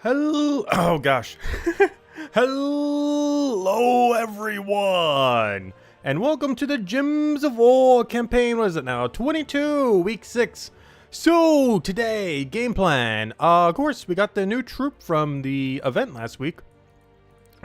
Hello, oh gosh. Hello everyone, and welcome to the Gems of War campaign. What is it now? 22, week 6. So today, game plan. Of course, we got the new troop from the event last week.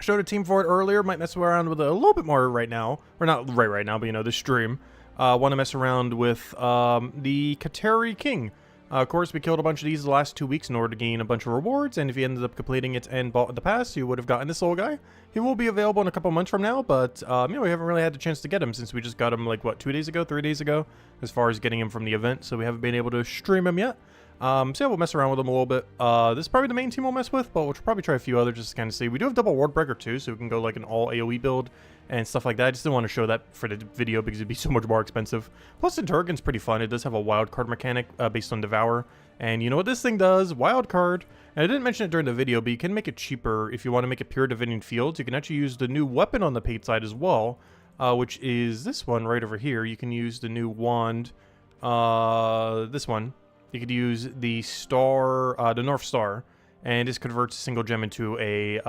Showed a team for it earlier. Might mess around with it a little bit more right now, or not right now, but you know, the stream. Want to mess around with the Kateri King. Of course, we killed a bunch of these the last 2 weeks in order to gain a bunch of rewards, and if you ended up completing it and bought the pass, you would have gotten this little guy. He will be available in a couple months from now, but, you know, we haven't really had the chance to get him since we just got him, like, what, 2 days ago, 3 days ago, as far as getting him from the event, so we haven't been able to stream him yet. So yeah, we'll mess around with him a little bit. This is probably the main team we'll mess with, but we'll probably try a few others just to kind of see. We do have double ward breaker too, so we can go like an all AoE build and stuff like that. I just didn't want to show that for the video because it'd be so much more expensive. Plus, Centaurs pretty fun. It does have a wild card mechanic based on Devour. And you know what this thing does? Wild card. And I didn't mention it during the video, but you can make it cheaper if you want to make it pure Divining Fields. You can actually use the new weapon on the paid side as well, which is this one right over here. You can use the new wand, this one. You could use the star, the North Star, and this converts a single gem into a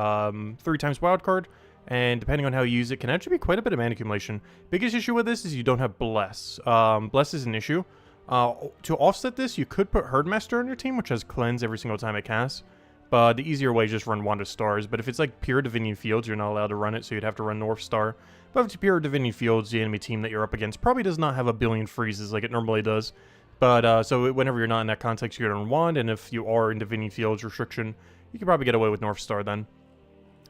3 times wild card. And depending on how you use it, can actually be quite a bit of mana accumulation. Biggest issue with this is you don't have Bless. Bless is an issue. To offset this, you could put Herdmaster on your team, which has Cleanse every single time it casts. But the easier way is just run Wand of Stars. But if it's like pure Divining Fields, you're not allowed to run it, so you'd have to run North Star. But if it's pure Divining Fields, the enemy team that you're up against probably does not have a billion freezes like it normally does. But, so whenever you're not in that context, you're on Wand, and if you are in Divining Fields restriction, you can probably get away with North Star then.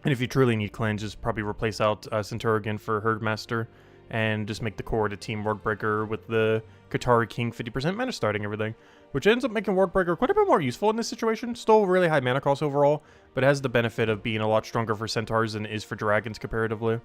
And if you truly need Cleanse, just probably replace out Centaurs again for Herdmaster, and just make the core to Team Wardbreaker with the Kateri King 50% mana starting everything, which ends up making Wardbreaker quite a bit more useful in this situation. Still really high mana cost overall, but it has the benefit of being a lot stronger for Centaurs than it is for Dragons comparatively.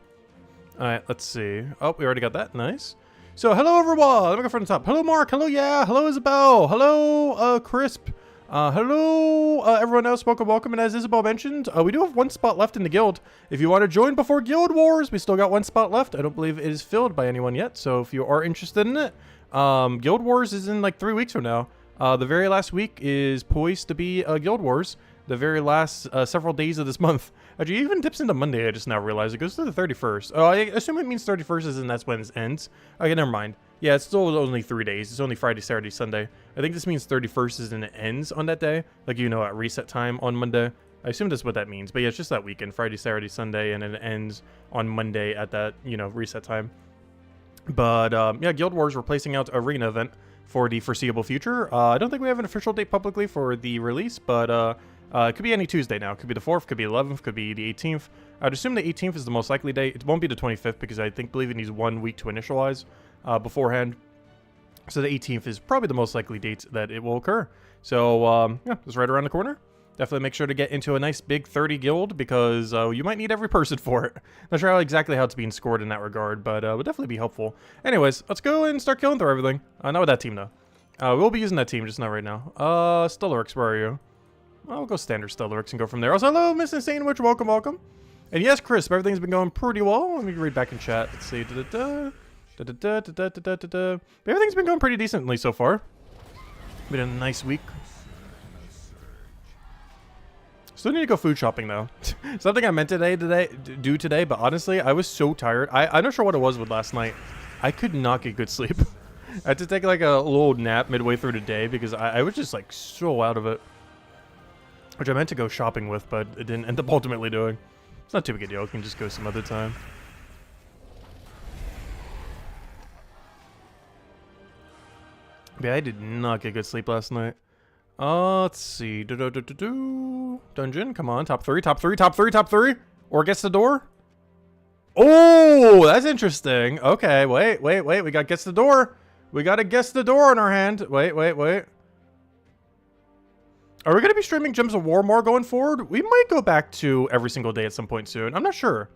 Alright, let's see. Oh, we already got that. Nice. So, hello everyone! Let me go from the top. Hello Mark, hello Yeah, hello Isabel, hello Crisp, hello everyone else, welcome, and as Isabel mentioned, we do have 1 spot left in the guild. If you want to join before Guild Wars, we still got 1 spot left. I don't believe it is filled by anyone yet, so if you are interested in it, Guild Wars is in like 3 weeks from now. The very last week is poised to be Guild Wars. The very last several days of this month. Actually, it even dips into Monday, I just now realized. It goes to the 31st. Oh, I assume it means 31st is and that's when it ends. Okay, never mind. Yeah, it's still only 3 days. It's only Friday, Saturday, Sunday. I think this means 31st is and it ends on that day. Like, you know, at reset time on Monday. I assume that's what that means. But yeah, it's just that weekend. Friday, Saturday, Sunday, and then it ends on Monday at that, you know, reset time. But, yeah, Guild Wars replacing out Arena event for the foreseeable future. I don't think we have an official date publicly for the release, but, it could be any Tuesday now. It could be the 4th, could be 11th, could be the 18th. I'd assume the 18th is the most likely date. It won't be the 25th because I believe it needs 1 week to initialize beforehand. So the 18th is probably the most likely date that it will occur. So, yeah, it's right around the corner. Definitely make sure to get into a nice big 30 guild because you might need every person for it. Not sure exactly how it's being scored in that regard, but would definitely be helpful. Anyways, let's go and start killing through everything. Not with that team, though. We'll be using that team, just not right now. Stellarix, where are you? I'll go standard Stellarix and go from there. Also, hello, Miss Insane Witch, welcome. And yes, Crisp, everything's been going pretty well. Let me read back in chat. Let's see. Everything's been going pretty decently so far. Been a nice week. Still need to go food shopping though. Something I meant to do today, but honestly, I was so tired. I'm not sure what it was with last night. I could not get good sleep. I had to take like a little nap midway through the day because I was just like so out of it. Which I meant to go shopping with, but it didn't end up ultimately doing. It's not too big a deal. We can just go some other time. But yeah, I did not get good sleep last night. Let's see. Dungeon, come on. Top 3. Or gets the door. Oh, that's interesting. Okay, wait. We got gets the door. We got a guess the door on our hand. Wait. Are we going to be streaming Gems of War more going forward? We might go back to every single day at some point soon. I'm not sure.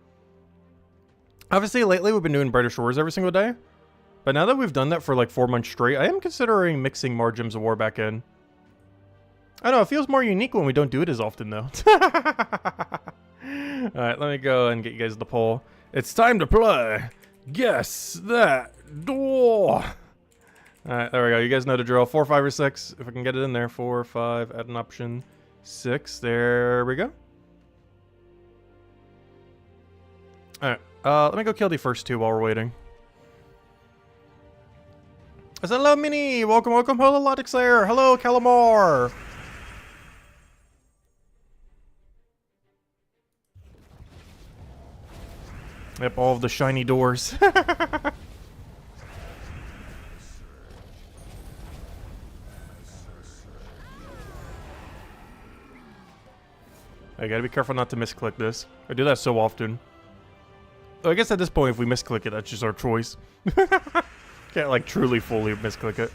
Obviously, lately we've been doing Brighter Shores every single day. But now that we've done that for like 4 months straight, I am considering mixing more Gems of War back in. I know, it feels more unique when we don't do it as often, though. Alright, let me go and get you guys the poll. It's time to play Guess That Door. Alright, there we go. You guys know the drill. 4, 5, or 6. If I can get it in there. 4, 5, add an option. 6. There we go. Alright, let me go kill the first 2 while we're waiting. Hello, Mini! Welcome, welcome. Hello, Logic Slayer. Hello, Calamar. Yep, all of the shiny doors. I gotta be careful not to misclick this. I do that so often. I guess at this point, if we misclick it, that's just our choice. Can't, like, truly fully misclick it.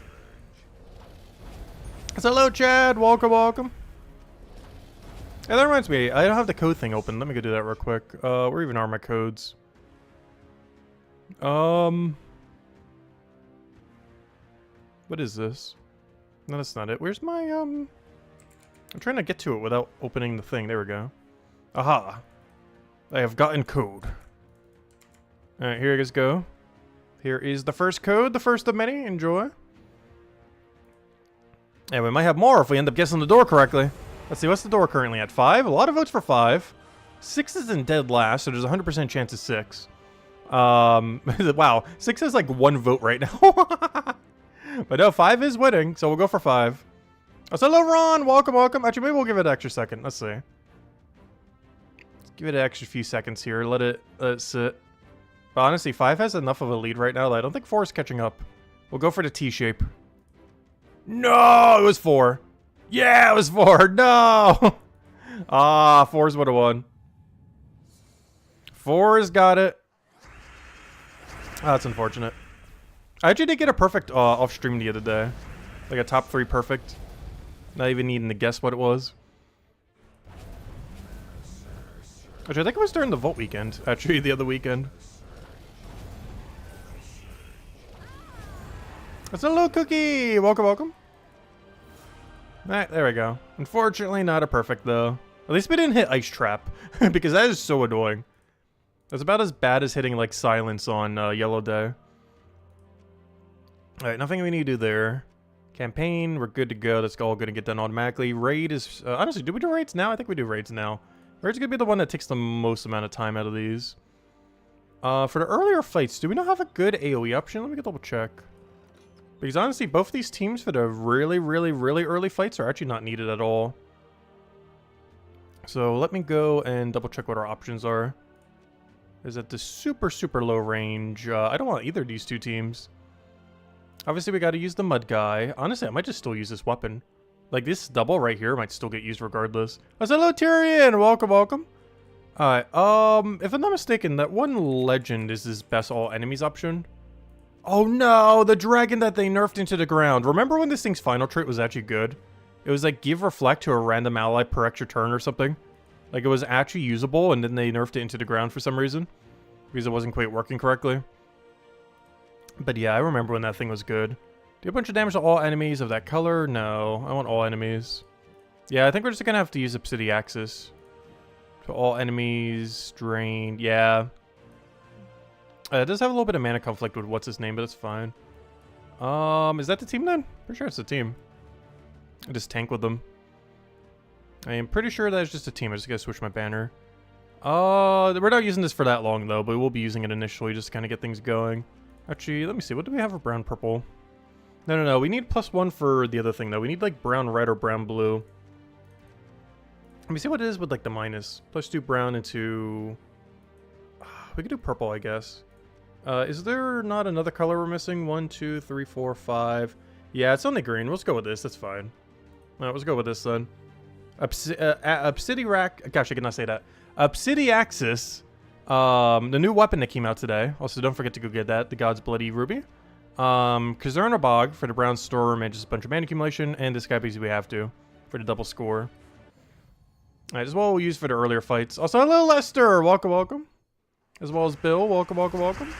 So, hello, Chad. Welcome, welcome. Hey, that reminds me. I don't have the code thing open. Let me go do that real quick. Where even are my codes? What is this? No, that's not it. Where's my, I'm trying to get to it without opening the thing. There we go. Aha. I have gotten code. Alright, here you guys go. Here is the first code, the first of many. Enjoy. And we might have more if we end up guessing the door correctly. Let's see, what's the door currently at? 5? A lot of votes for 5. 6 is in dead last, so there's a 100% chance of 6. Wow. 6 is like 1 vote right now. But no, 5 is winning, so we'll go for 5. Oh, so hello, Ron. Welcome, welcome. Actually, maybe we'll give it an extra second. Let's see. Let's give it an extra few seconds here. Let it sit. But honestly, 5 has enough of a lead right now that I don't think 4 is catching up. We'll go for the T shape. No, it was 4. Yeah, it was 4. No. Ah, 4's would have won. 4's got it. Oh, that's unfortunate. I actually did get a perfect off stream the other day. Like a top 3 perfect. Not even needing to guess what it was. Actually, I think it was during the Vault weekend. Actually, the other weekend. That's a little cookie! Welcome, welcome. Alright, there we go. Unfortunately, not a perfect, though. At least we didn't hit Ice Trap. Because that is so annoying. That's about as bad as hitting, like, Silence on Yellow Day. Alright, nothing we need to do there. Campaign, we're good to go. That's all going to get done automatically. Raid is... honestly, do we do raids now? I think we do raids now. Raid's going to be the one that takes the most amount of time out of these. For the earlier fights, do we not have a good AoE option? Let me double check. Because honestly, both these teams for the really, really, really early fights are actually not needed at all. So let me go and double check what our options are. Is at the super, super low range. I don't want either of these 2 teams. Obviously, we got to use the mud guy. Honestly, I might just still use this weapon. Like, this double right here might still get used regardless. Oh, so hello, Tyrion! Welcome, welcome. Alright, if I'm not mistaken, that one legend is his best all enemies option. Oh no, the dragon that they nerfed into the ground. Remember when this thing's final trait was actually good? It was like give reflect to a random ally per extra turn or something. Like it was actually usable and then they nerfed it into the ground for some reason. Because it wasn't quite working correctly. But yeah, I remember when that thing was good. Do a bunch of damage to all enemies of that color? No, I want all enemies. Yeah, I think we're just gonna have to use Obsidiaxis. To all enemies, drained, yeah. It does have a little bit of mana conflict with what's his name, but it's fine. Is that the team then? Pretty sure it's the team. I just tank with them. I am pretty sure that is just a team. I just gotta switch my banner. We're not using this for that long though, but we'll be using it initially just to kind of get things going. Actually, let me see. What do we have for brown purple? No. We need +1 for the other thing though. We need like brown red or brown blue. Let me see what it is with like the minus. +2 brown into... we could do purple, I guess. Is there not another color we're missing? 1, 2, 3, 4, 5. Yeah, it's only green. Let's go with this. That's fine. Alright, let's go with this then. Obsidiac... gosh, I cannot say that. Obsidiaxis. The new weapon that came out today. Also, don't forget to go get that. The God's Bloody Ruby. Kazurna Bog for the brown storm and just a bunch of mana accumulation. And this guy because we have to. For the double score. Alright, as well we'll use for the earlier fights. Also, hello Lester! Welcome, welcome. As well as Bill. Welcome, welcome, welcome.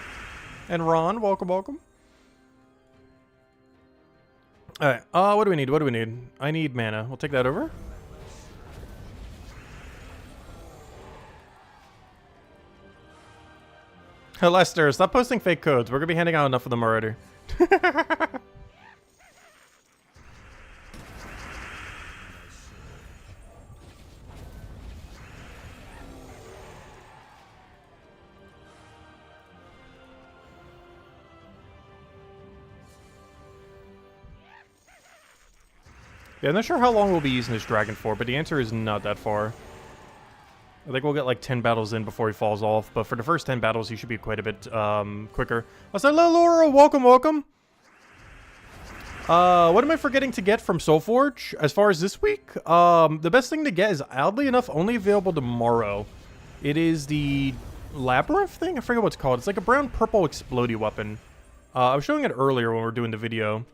And Ron, welcome, welcome. Alright, what do we need? What do we need? I need mana. We'll take that over. Lester, stop posting fake codes. We're gonna be handing out enough of them already. Yeah, I'm not sure how long we'll be using this dragon for, but the answer is not that far. I think we'll get like 10 battles in before he falls off, but for the first 10 battles, he should be quite a bit quicker. I said, hello, Laura, welcome, welcome. What am I forgetting to get from Soulforge as far as this week? The best thing to get is, oddly enough, only available tomorrow. It is the Labyrinth thing? I forget what it's called. It's like a brown-purple explodey weapon. I was showing it earlier when we were doing the video.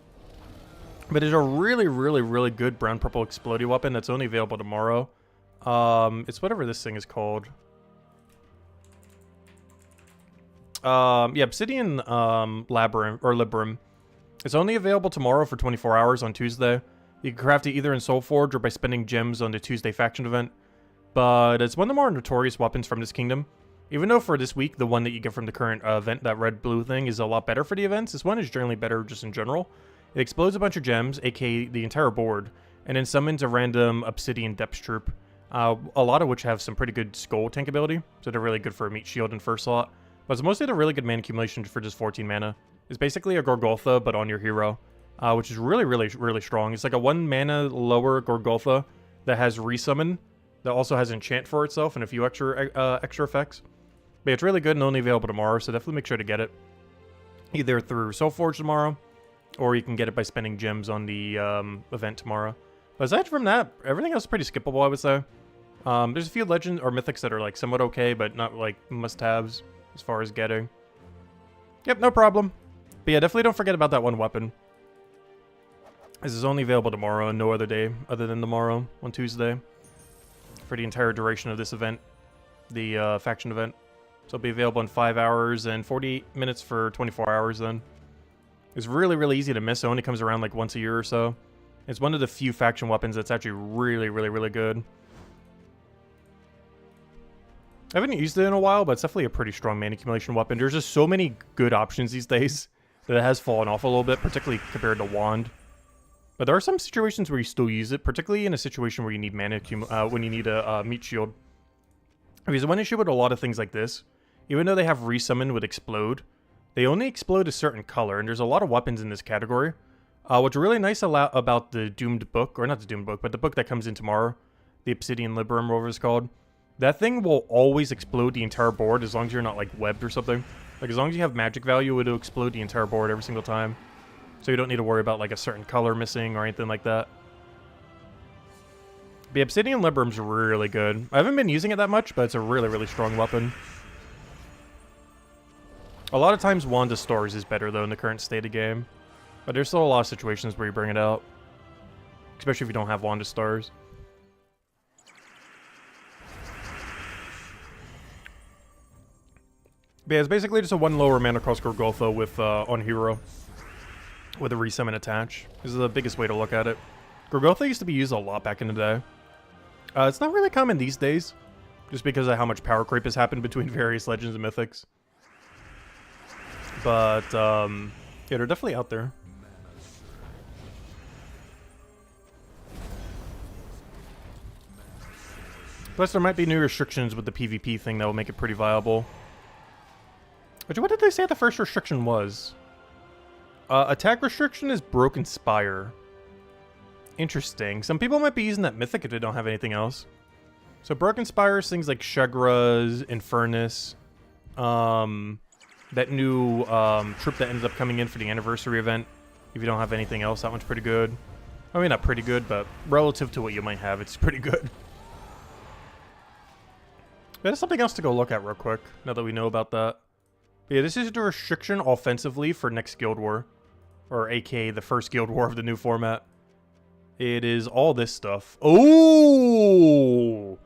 But it's a really, really, really good brown-purple explodey weapon that's only available tomorrow. It's whatever this thing is called. Yeah, Obsidian, Labyrinth, or Libram. It's only available tomorrow for 24 hours on Tuesday. You can craft it either in Soulforge or by spending gems on the Tuesday faction event. But it's one of the more notorious weapons from this kingdom. Even though for this week, the one that you get from the current event, that red-blue thing, is a lot better for the events, this one is generally better just in general. It explodes a bunch of gems, aka the entire board, and then summons a random Obsidian Depth Troop, a lot of which have some pretty good skull tank ability, so they're really good for a meat shield in first slot. But it's mostly the really good mana accumulation for just 14 mana. It's basically a Gorgoltha, but on your hero, which is really, really, really strong. It's like a 1 mana lower Gorgoltha that has resummon, that also has enchant for itself and a few extra effects. But it's really good and only available tomorrow, so definitely make sure to get it. Either through Soulforge tomorrow, or you can get it by spending gems on the event tomorrow. But aside from that, everything else is pretty skippable, I would say. There's a few legends or mythics that are like somewhat okay, but not like must-haves as far as getting. Yep, no problem. But yeah, definitely don't forget about that one weapon. This is only available tomorrow and no other day other than tomorrow on Tuesday for the entire duration of this event, the faction event. So it'll be available in 5 hours and 48 minutes for 24 hours then. It's really, really easy to miss. It only comes around like once a year or so. It's one of the few faction weapons that's actually really, really, really good. I haven't used it in a while, but it's definitely a pretty strong mana accumulation weapon. There's just so many good options these days that it has fallen off a little bit, particularly compared to Wand. But there are some situations where you still use it, particularly in a situation where you need mana when you need a meat shield. Because one issue with a lot of things like this, even though they have resummon with explode, they only explode a certain color, and there's a lot of weapons in this category. What's really nice about the Doomed book, or not the Doomed book, but the book that comes in tomorrow, the Obsidian Libram, whatever it's called, that thing will always explode the entire board as long as you're not like webbed or something. Like as long as you have magic value, it'll explode the entire board every single time. So you don't need to worry about like a certain color missing or anything like that. The Obsidian Libram's really good. I haven't been using it that much, but it's a really, really strong weapon. A lot of times Wand of Stars is better though in the current state of game. But there's still a lot of situations where you bring it out. Especially if you don't have Wand of Stars. But yeah, it's basically just a 1 lower mana cost Gorgoltha with on hero. With a resummon attach. This is the biggest way to look at it. Gorgoltha used to be used a lot back in the day. It's not really common these days. Just because of how much power creep has happened between various legends and mythics. But, yeah, they're definitely out there. Plus, there might be new restrictions with the PvP thing that will make it pretty viable. Which, what did they say the first restriction was? Attack restriction is Broken Spire. Interesting. Some people might be using that Mythic if they don't have anything else. So Broken Spire is things like Shagra's, Infernus, that new troop that ended up coming in for the anniversary event. If you don't have anything else, that one's pretty good. I mean, not pretty good, but relative to what you might have, it's pretty good. There's something else to go look at real quick, now that we know about that. But yeah, this is the restriction offensively for next Guild War. Or aka the first Guild War of the new format. It is all this stuff. Oh!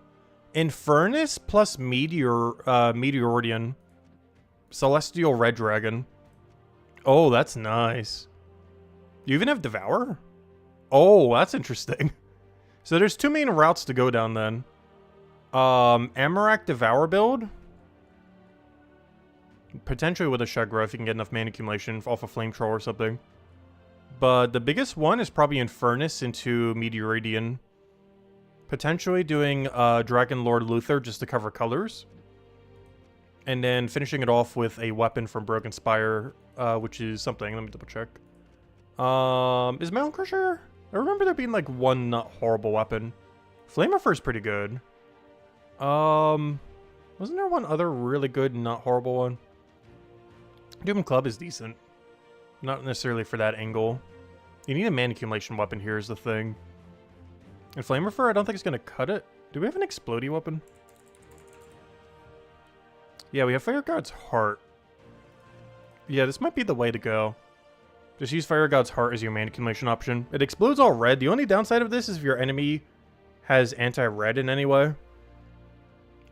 Infernus plus Meteoridian. Celestial Red Dragon. Oh, that's nice. You even have Devour? Oh, that's interesting. So there's 2 main routes to go down then. Amarak Devour build. Potentially with a Shagra if you can get enough mana accumulation off a Flame Troll or something. But the biggest one is probably Infernus into Meteoridian. Potentially doing Dragon Lord Luther just to cover colors. And then finishing it off with a weapon from Broken Spire, which is something. Let me double check. Is Mountain Crusher? I remember there being like one not horrible weapon. Flameifer is pretty good. Wasn't there one other really good not horrible one? Doom Club is decent. Not necessarily for that angle. You need a mana accumulation weapon here is the thing. And Flameifer, I don't think it's going to cut it. Do we have an explodey weapon? Yeah, we have Fire God's Heart. Yeah, this might be the way to go. Just use Fire God's Heart as your mana accumulation option. It explodes all red. The only downside of this is if your enemy has anti-red in any way.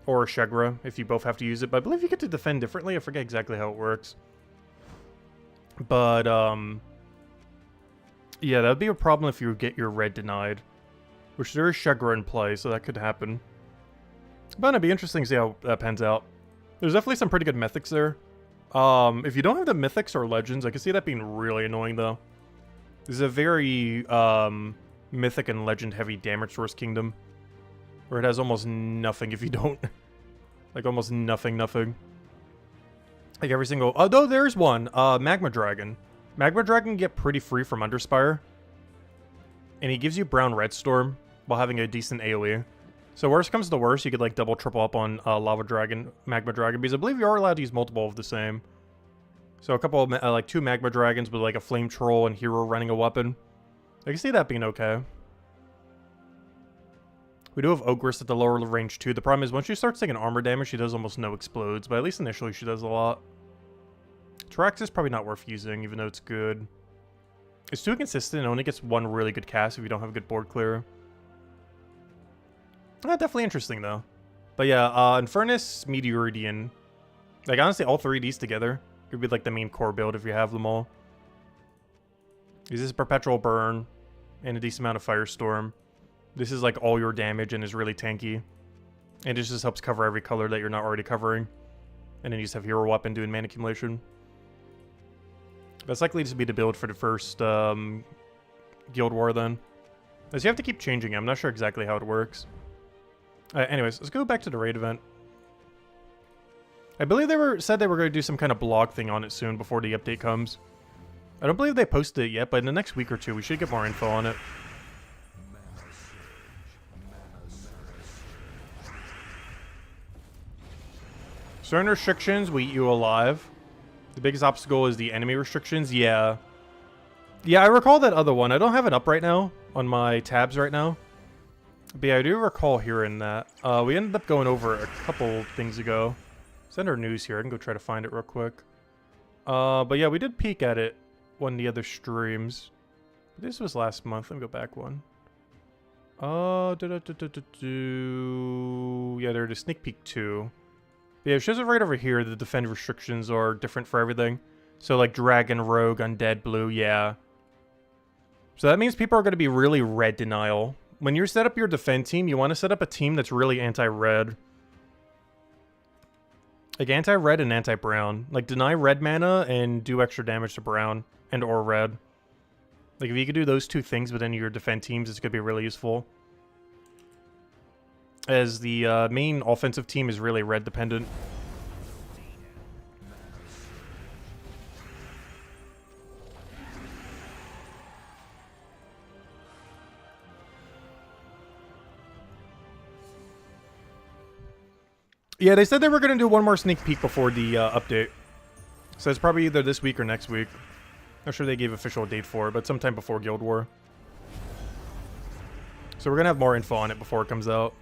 Or Shegra, if you both have to use it. But I believe you get to defend differently. I forget exactly how it works. But, yeah, that would be a problem if you get your red denied. Which there is Shegra in play, so that could happen. But it'd be interesting to see how that pans out. There's definitely some pretty good mythics there. If you don't have the mythics or legends, I can see that being really annoying, though. This is a very, mythic and legend heavy damage source kingdom. Where it has almost nothing if you don't. Like, almost nothing. Like, every single... Although, there's one. Magma Dragon. Magma Dragon can get pretty free from Underspire. And he gives you Brown-Red Storm while having a decent AoE. So worst comes to worst, you could, like, double, triple up on Lava Dragon, Magma Dragon. Because I believe you are allowed to use multiple of the same. So a couple of, like, 2 Magma Dragons with, like, a Flame Troll and Hero running a weapon. I can see that being okay. We do have Ogress at the lower range too. The problem is once she starts taking armor damage, she does almost no explodes. But at least initially she does a lot. Trax is probably not worth using, even though it's good. It's too consistent. It only gets one really good cast if you don't have a good board clear. Definitely interesting though. But yeah, Infernus, Meteoridian. Like honestly, all 3 of these together could be like the main core build if you have them all. This is Perpetual Burn and a decent amount of Firestorm. This is like all your damage and is really tanky. And it just helps cover every color that you're not already covering. And then you just have Hero Weapon doing mana accumulation. That's likely to be the build for the first Guild War then. As you have to keep changing it. I'm not sure exactly how it works. Anyways, let's go back to the raid event. I believe they said they were going to do some kind of blog thing on it soon before the update comes. I don't believe they posted it yet, but in the next week or two we should get more info on it. Certain restrictions will eat you alive. The biggest obstacle is the enemy restrictions. Yeah. Yeah, I recall that other one. I don't have it up right now on my tabs right now. But yeah, I do recall hearing that. We ended up going over a couple things ago. It's under news here. I can go try to find it real quick. But yeah, we did peek at it one of the other streams. This was last month. Let me go back one. Yeah, they're the sneak peek 2. Yeah, it shows it right over here. The defend restrictions are different for everything. So like Dragon, Rogue, Undead, Blue, yeah. So that means people are going to be really red denial. When you set up your defend team, you want to set up a team that's really anti-red. Like anti-red and anti-brown. Like deny red mana and do extra damage to brown and or red. Like if you could do those 2 things within your defend teams, it's going to be really useful. As the main offensive team is really red dependent. Yeah, they said they were going to do one more sneak peek before the update. So it's probably either this week or next week. Not sure they gave official date for it, but sometime before Guild War. So we're going to have more info on it before it comes out.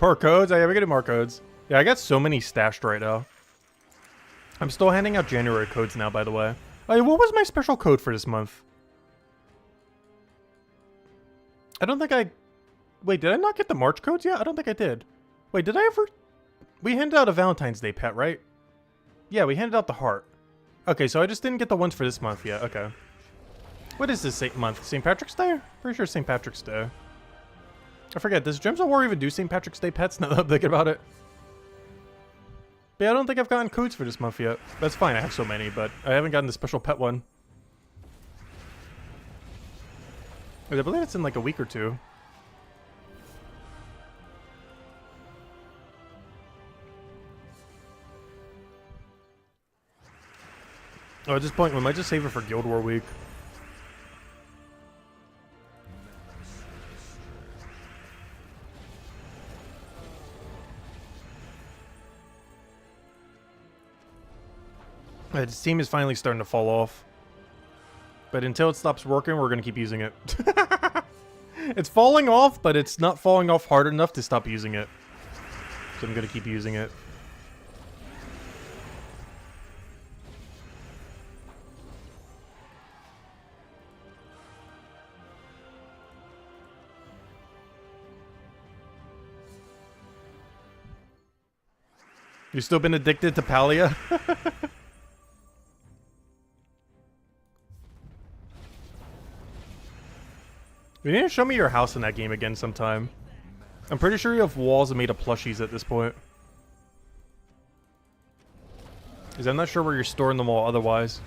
More codes? Oh, yeah, we can do more codes. Yeah, I got so many stashed right now. I'm still handing out January codes now, by the way. Oh, yeah, what was my special code for this month? I don't think I... Wait, did I not get the March codes yet? I don't think I did. Wait, did I ever... We handed out a Valentine's Day pet, right? Yeah, we handed out the heart. Okay, so I just didn't get the ones for this month yet. Okay. What is this month? St. Patrick's Day? Pretty sure St. Patrick's Day. I forget, does Gems of War even do St. Patrick's Day pets now that I'm thinking about it? But yeah, I don't think I've gotten codes for this month yet. That's fine, I have so many, but I haven't gotten the special pet one. I believe it's in like a week or 2. Oh, at this point, we might just save it for Guild War week. This team is finally starting to fall off. But until it stops working, we're going to keep using it. It's falling off, but it's not falling off hard enough to stop using it. So I'm going to keep using it. You've still been addicted to Palia? You need to show me your house in that game again sometime. I'm pretty sure you have walls made of plushies at this point. Because I'm not sure where you're storing them all otherwise.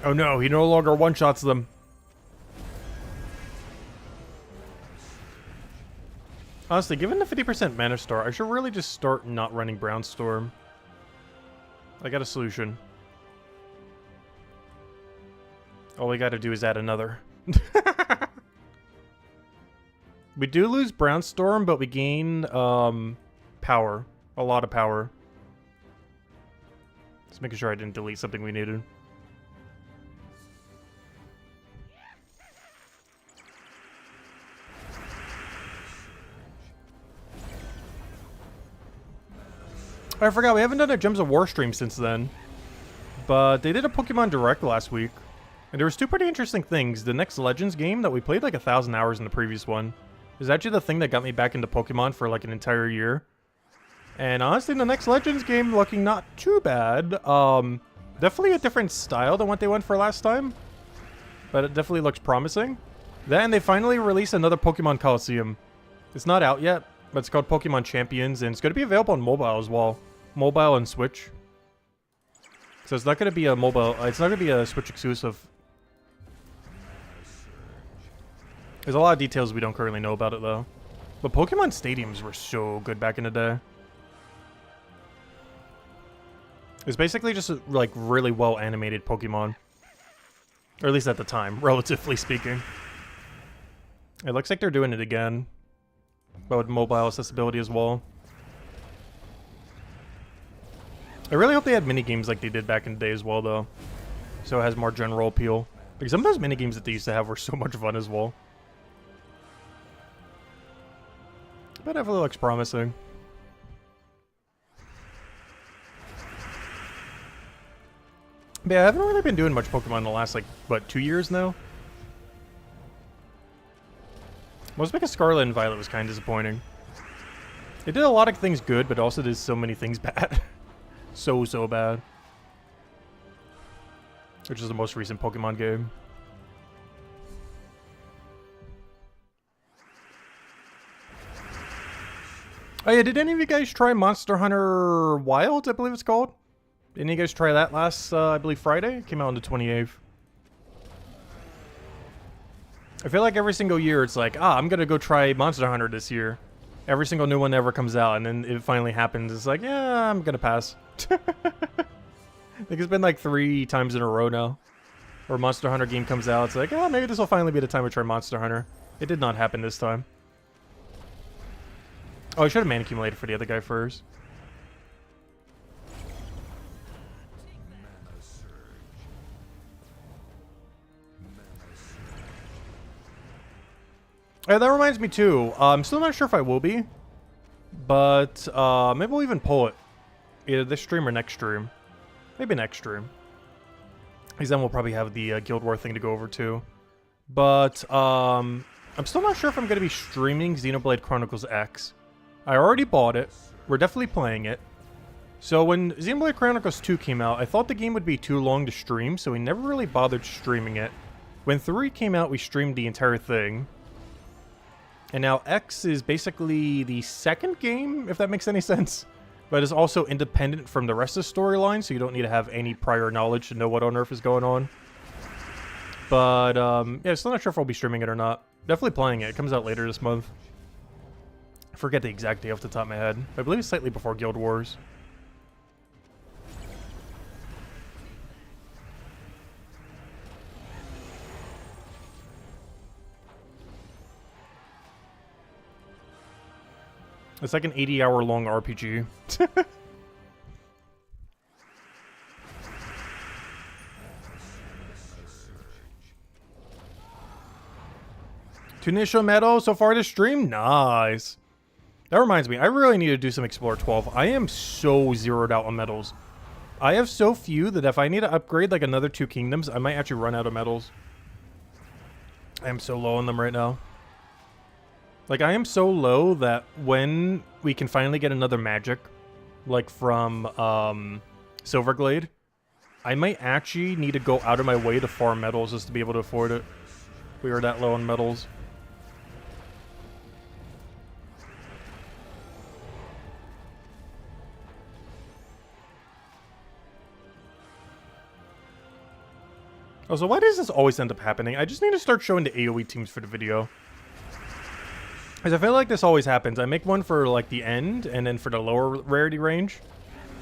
Oh no, he no longer one-shots them. Honestly, given the 50% mana star, I should really just start not running Brownstorm. I got a solution. All we gotta do is add another. We do lose Brownstorm, but we gain power. A lot of power. Just making sure I didn't delete something we needed. I forgot, we haven't done a Gems of War stream since then. But they did a Pokemon Direct last week. And there was two pretty interesting things. The next Legends game that we played like 1,000 hours in the previous one is actually the thing that got me back into Pokemon for like an entire year. And honestly, the next Legends game looking not too bad. Definitely a different style than what they went for last time. But it definitely looks promising. Then they finally released another Pokemon Coliseum. It's not out yet, but it's called Pokemon Champions. And it's going to be available on mobile as well. Mobile and Switch. So it's not going to be a mobile, it's not going to be a Switch exclusive. There's a lot of details we don't currently know about it though. But Pokemon Stadiums were so good back in the day. It's basically just a, like really well animated Pokemon. Or at least at the time, relatively speaking. It looks like they're doing it again. But with mobile accessibility as well. I really hope they had minigames like they did back in the day as well, though. So it has more general appeal. Because some of those minigames that they used to have were so much fun as well. But it definitely looks promising. But yeah, I haven't really been doing much Pokemon in the last, like, what, 2 years now? Most because Scarlet and Violet was kind of disappointing. It did a lot of things good, but also did so many things bad. So bad. Which is the most recent Pokemon game. Oh yeah, did any of you guys try Monster Hunter Wilds, I believe it's called? Did any of you guys try that last, I believe Friday? It came out on the 28th. I feel like every single year it's like, I'm gonna go try Monster Hunter this year. Every single new one ever comes out, and then it finally happens. It's like, yeah, I'm gonna pass. I think it's been like 3 times in a row now. Where Monster Hunter game comes out, it's like, oh, maybe this will finally be the time to try Monster Hunter. It did not happen this time. Oh, I should have mana accumulated for the other guy first. Yeah, that reminds me too. I'm still not sure if I will be. But maybe we'll even pull it. Either this stream or next stream. Maybe next stream. Because then we'll probably have the Guild War thing to go over too. But I'm I'm still not sure if I'm going to be streaming Xenoblade Chronicles X. I already bought it. We're definitely playing it. So when Xenoblade Chronicles 2 came out, I thought the game would be too long to stream, so we never really bothered streaming it. When 3 came out, we streamed the entire thing. And now X is basically the second game, if that makes any sense. But it's also independent from the rest of the storyline, so you don't need to have any prior knowledge to know what on earth is going on. But, yeah, still not sure if I'll be streaming it or not. Definitely playing it. It comes out later this month. I forget the exact day off the top of my head. I believe it's slightly before Guild Wars. It's like an 80-hour-long RPG. Two initial medals so far this stream? Nice. That reminds me, I really need to do some Explorer 12. I am so zeroed out on medals. I have so few that if I need to upgrade like another 2 kingdoms, I might actually run out of medals. I am so low on them right now. Like, I am so low that when we can finally get another magic, like from Silverglade, I might actually need to go out of my way to farm medals just to be able to afford it. We are that low on medals. Also, why does this always end up happening? I just need to start showing the AoE teams for the video. Because I feel like this always happens. I make one for, like, the end, and then for the lower rarity range.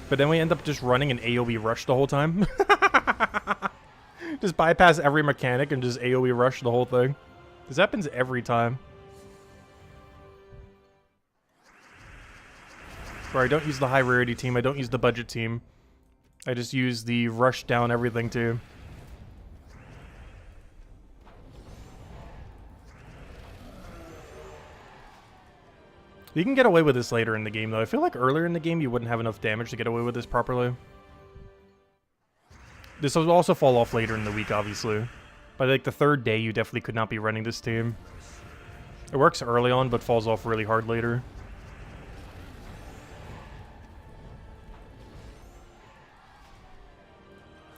But then we end up just running an AoE rush the whole time. Just bypass every mechanic and just AoE rush the whole thing. This happens every time. Where I don't use the high rarity team, I don't use the budget team. I just use the rush down everything too. You can get away with this later in the game, though. I feel like earlier in the game, you wouldn't have enough damage to get away with this properly. This will also fall off later in the week, obviously. By, like, the 3rd day, you definitely could not be running this team. It works early on, but falls off really hard later.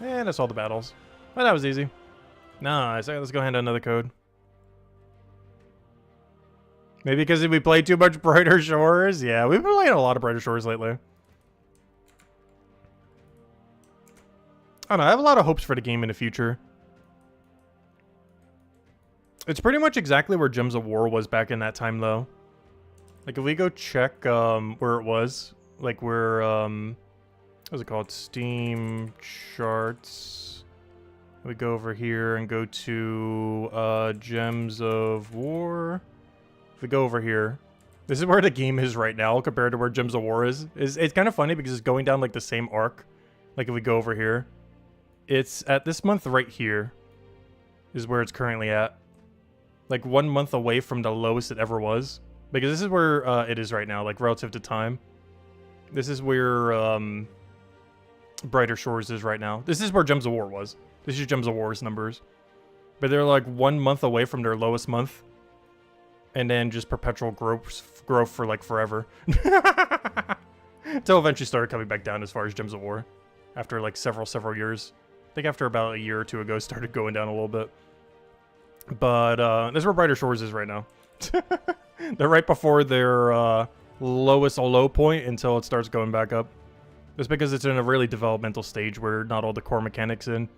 And that's all the battles. Well, that was easy. Nice. Alright, let's go hand out another code. Maybe because we played too much Brighter Shores? Yeah, we've been playing a lot of Brighter Shores lately. I don't know, I have a lot of hopes for the game in the future. It's pretty much exactly where Gems of War was back in that time, though. Like, if we go check where it was, like where, what's it called? Steam charts. We go over here and go to Gems of War. If we go over here, this is where the game is right now compared to where Gems of War is. It's kind of funny because it's going down like the same arc. Like if we go over here, it's at this month right here is where it's currently at. Like 1 month away from the lowest it ever was. Because this is where it is right now, like relative to time. This is where Brighter Shores is right now. This is where Gems of War was. This is Gems of War's numbers. But they're like 1 month away from their lowest month. And then just perpetual growth for like forever. Until eventually started coming back down as far as Gems of War. After like several years. I think after about a year or two ago started going down a little bit. But this is where Brighter Shores is right now. They're right before their lowest low point until it starts going back up. Just because it's in a really developmental stage where not all the core mechanics in.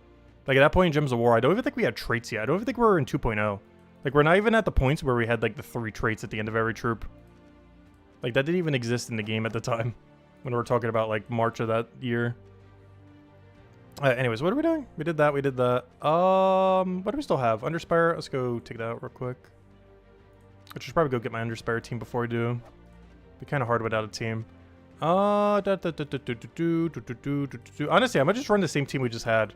Like at that point in Gems of War, I don't even think we had traits yet. I don't even think we were in 2.0. Like, we're not even at the points where we had, like, the 3 traits at the end of every troop. Like, that didn't even exist in the game at the time. When we were talking about, like, March of that year. Anyways, what are we doing? We did that, we did that. What do we still have? Underspire? Let's go take that out real quick. I should probably go get my Underspire team before I do. Be kind of hard without a team. Honestly, I might just run the same team we just had.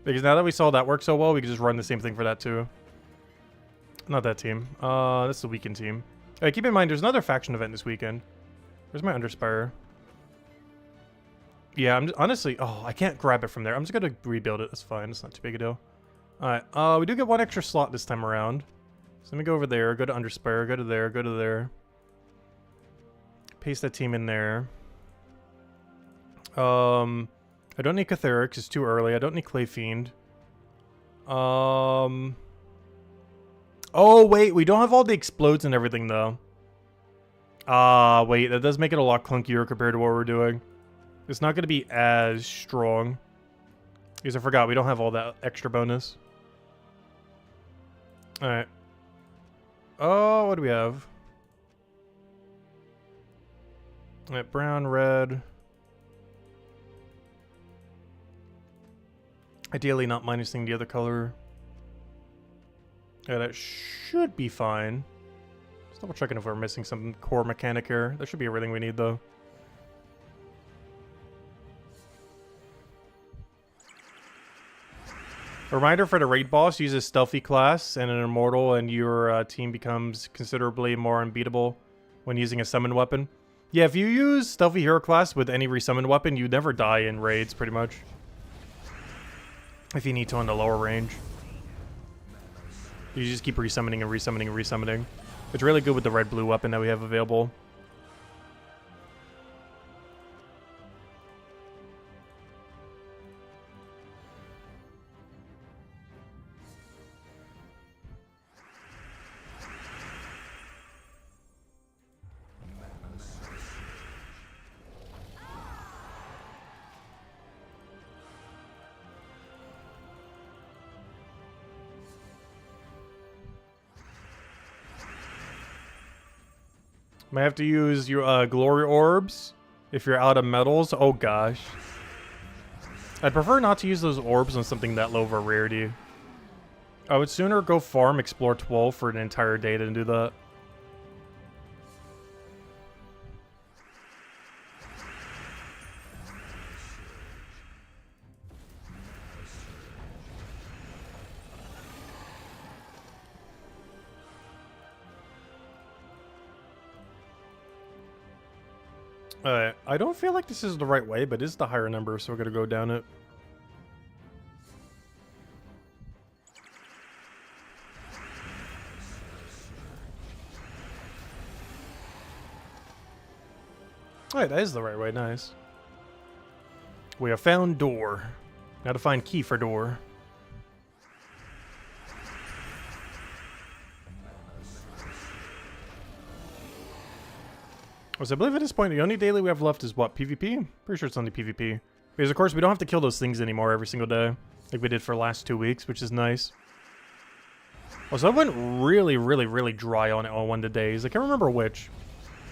Because now that we saw that work so well, we can just run the same thing for that, too. Not that team. That's the weekend team. Hey, keep in mind, there's another faction event this weekend. Where's my Underspire? Yeah, I'm just, honestly... Oh, I can't grab it from there. I'm just gonna rebuild it. That's fine. It's not too big a deal. Alright, we do get 1 extra slot this time around. So let me go over there, go to Underspire, go to there, go to there. Paste that team in there. I don't need Catheric, it's too early. I don't need Clay Fiend. Oh, wait, we don't have all the explodes and everything, though. Wait, that does make it a lot clunkier compared to what we're doing. It's not going to be as strong. Because I forgot, we don't have all that extra bonus. Alright. Oh, what do we have? Alright, brown, red. Ideally not minusing the other color. Yeah, that should be fine. Just double checking if we're missing some core mechanic here. That should be everything we need, though. A reminder for the raid boss, use a stealthy class and an immortal, and your team becomes considerably more unbeatable when using a summon weapon. Yeah, if you use stealthy hero class with any resummon weapon, you never die in raids, pretty much. If you need to on the lower range. You just keep resummoning and resummoning and resummoning. It's really good with the red-blue weapon that we have available. Might have to use your glory orbs if you're out of metals. Oh gosh. I'd prefer not to use those orbs on something that low of a rarity. I would sooner go farm Explore 12 for an entire day than do that. I don't feel like this is the right way, but it's the higher number, so we're gonna go down it. Alright, that is the right way, nice. We have found door. Now to find key for door. So I believe at this point, the only daily we have left is what? PvP? Pretty sure it's only PvP. Because, of course, we don't have to kill those things anymore every single day. Like we did for the last 2 weeks, which is nice. Also, I went really, really, really dry on it on one of the days. I can't remember which.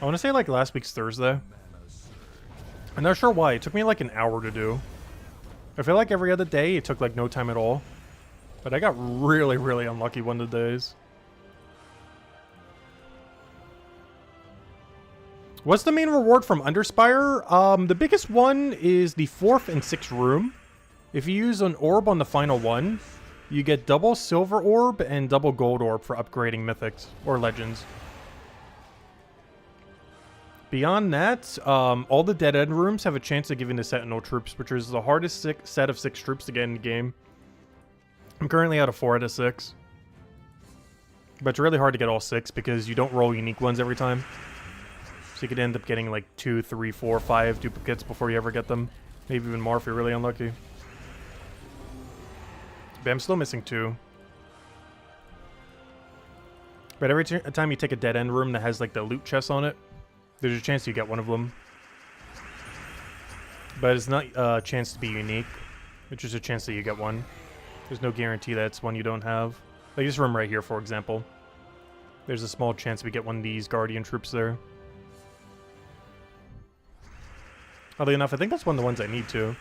I want to say, like, last week's Thursday. I'm not sure why. It took me, like, an hour to do. I feel like every other day, it took, like, no time at all. But I got really, really unlucky one of the days. What's the main reward from Underspire? The biggest one is the 4th and 6th room. If you use an orb on the final one, you get double silver orb and double gold orb for upgrading mythics or legends. Beyond that, all the dead end rooms have a chance of giving the Sentinel troops, which is the hardest set of 6 troops to get in the game. I'm currently at a 4 out of 6. But it's really hard to get all 6 because you don't roll unique ones every time. So you could end up getting like 2, 3, 4, 5 duplicates before you ever get them. Maybe even more if you're really unlucky. But I'm still missing 2. But every time you take a dead end room that has like the loot chest on it, there's a chance you get one of them. But it's not a chance to be unique. It's just a chance that you get one. There's no guarantee that it's one you don't have. Like this room right here, for example. There's a small chance we get one of these Guardian troops there. Oddly enough, I think that's one of the ones I need to.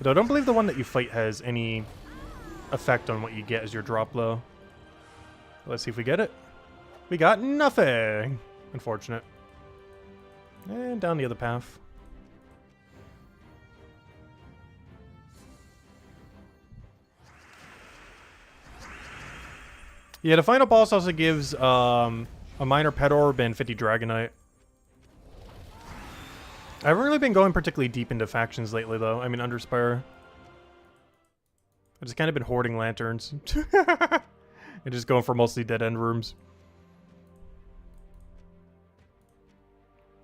Though I don't believe the one that you fight has any effect on what you get as your drop, though. Let's see if we get it. We got nothing! Unfortunate. And down the other path. Yeah, the final boss also gives a minor pet orb and 50 Dragonite. I haven't really been going particularly deep into factions lately, though. I mean, Underspire. I've just kind of been hoarding lanterns. And just going for mostly dead-end rooms.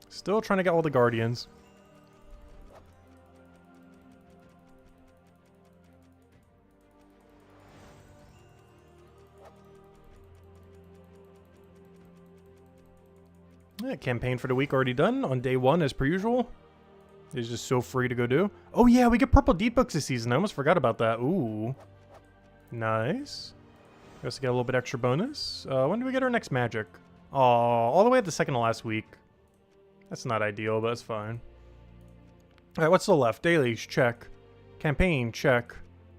Still trying to get all the Guardians. Yeah, campaign for the week already done on day 1 as per usual. It's just so free to go do. Oh yeah, we get purple deep books this season. I almost forgot about that. Ooh. Nice. We also get a little bit extra bonus. When do we get our next magic? Oh, all the way at the second to last week. That's not ideal, but it's fine. Alright, what's still left? Dailies, check. Campaign, check.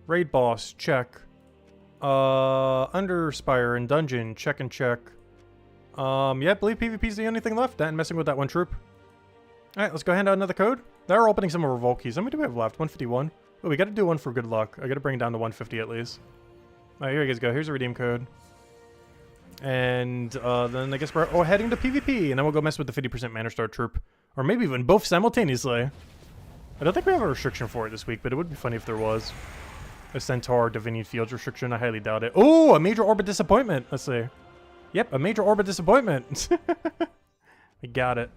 Raid boss, check. Underspire and dungeon, check and check. Yeah, I believe PvP's the only thing left. That and messing with that one troop. Alright, let's go hand out another code. They're opening some of our vault keys. How many do we have left? 151. Oh, we gotta do one for good luck. I gotta bring it down to 150 at least. Alright, here you guys go. Here's a redeem code. And then I guess we're heading to PvP, and then we'll go mess with the 50% Mana Star troop. Or maybe even both simultaneously. I don't think we have a restriction for it this week, but it would be funny if there was. A Centaur Divinian Fields restriction. I highly doubt it. Oh, a major orbit disappointment. Let's see. Yep, a major orbit disappointment. We got it.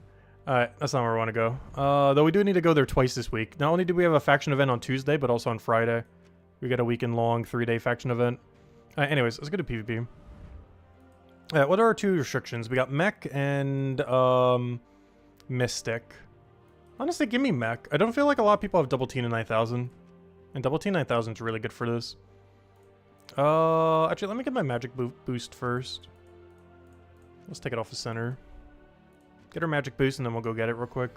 Alright, that's not where I want to go. Though we do need to go there twice this week. Not only do we have a faction event on Tuesday, but also on Friday. We got a weekend-long 3-day faction event. Anyways, let's go to PvP. Alright, what are our 2 restrictions? We got Mech and Mystic. Honestly, give me Mech. I don't feel like a lot of people have double T 9000. And double T 9000 is really good for this. Actually, let me get my magic boost first. Let's take it off the center. Get our magic boost and then we'll go get it real quick.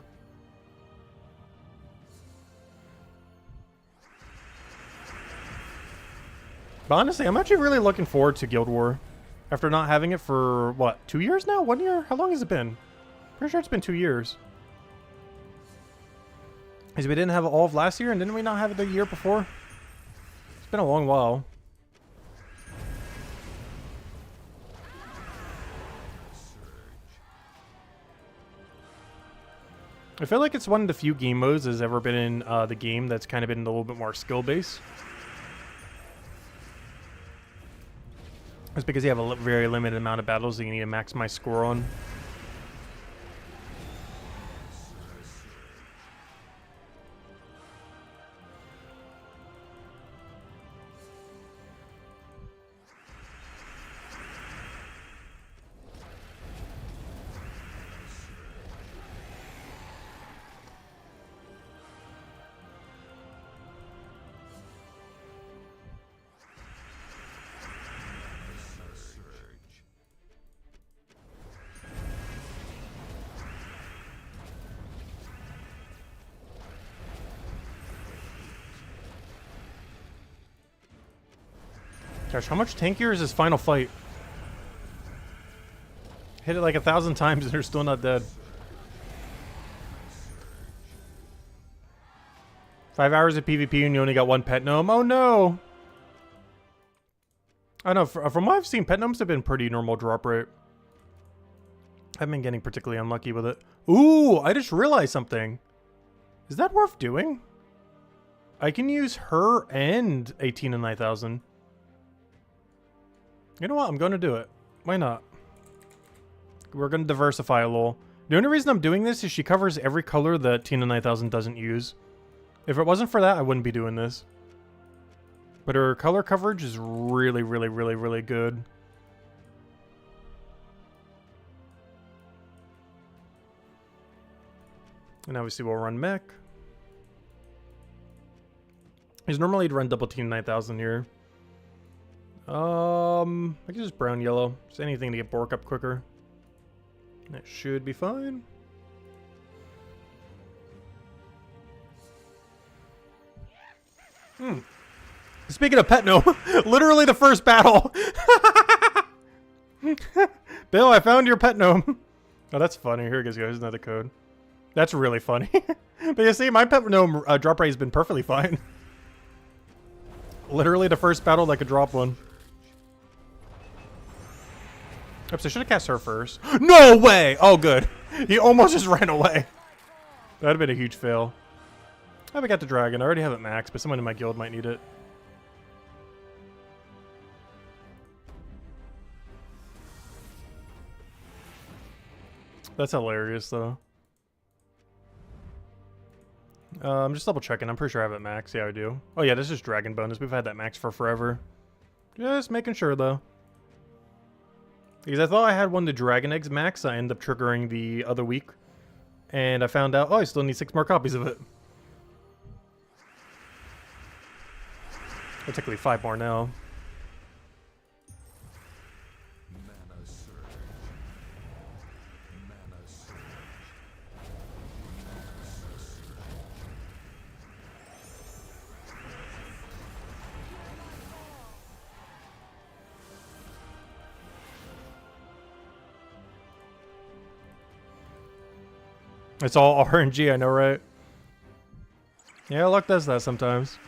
But honestly, I'm actually really looking forward to Guild War. After not having it for, what, 2 years now? 1 year? How long has it been? Pretty sure it's been 2 years. Because we didn't have it all of last year, and didn't we not have it the year before? It's been a long while. I feel like it's one of the few game modes that's ever been in the game that's kind of been a little bit more skill-based. It's because you have a very limited amount of battles that you need to maximize score on. Gosh, how much tankier is this final fight? Hit it like 1,000 times and they're still not dead. 5 hours of PvP and you only got 1 pet gnome? Oh no! I don't know, from what I've seen, pet gnomes have been pretty normal drop rate. I've been getting particularly unlucky with it. Ooh, I just realized something. Is that worth doing? I can use her and 18 and 9000. You know what? I'm going to do it. Why not? We're going to diversify a little. The only reason I'm doing this is she covers every color that Tina 9000 doesn't use. If it wasn't for that, I wouldn't be doing this. But her color coverage is really, really, really, really good. And obviously we'll run mech. Because normally you'd run double team 9000 here. I can just brown yellow. Just anything to get Bork up quicker. That should be fine. Speaking of pet gnome, literally the first battle. Bill, I found your pet gnome. Oh, that's funny. Here it goes, guys. Another code. That's really funny. But you see, my pet gnome drop rate has been perfectly fine. Literally the first battle that could drop one. Oops, I should have cast her first. No way! Oh, good. He almost just ran away. That would have been a huge fail. I haven't got the dragon. I already have it max, but someone in my guild might need it. That's hilarious, though. I'm just double checking. I'm pretty sure I have it max. Yeah, I do. Oh yeah, this is dragon bonus. We've had that max for forever. Just making sure though. Because I thought I had one of the dragon eggs max. I ended up triggering the other week. And I found out, oh, I still need 6 more copies of it. Particularly 5 more now. It's all RNG, I know, right? Yeah, luck does that sometimes.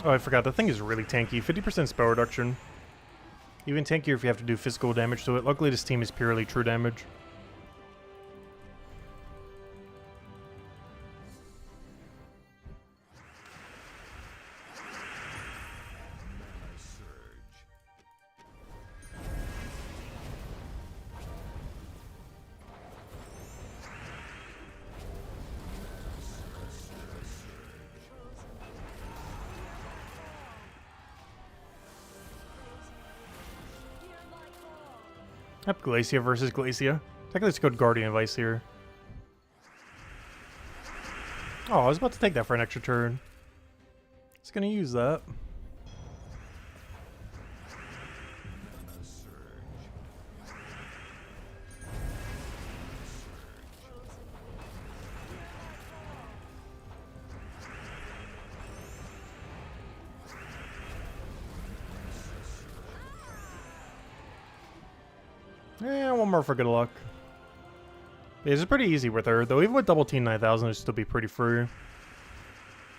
Oh, I forgot. The thing is really tanky. 50% spell reduction. Even tankier if you have to do physical damage to it. Luckily, this team is purely true damage. Yep, Glacia versus Glacia. Technically, let's go to Guardian of Ice here. Oh, I was about to take that for an extra turn. Just gonna use that. Yeah, one more for good luck. It's pretty easy with her, though. Even with double team 9000, it'd still be pretty free.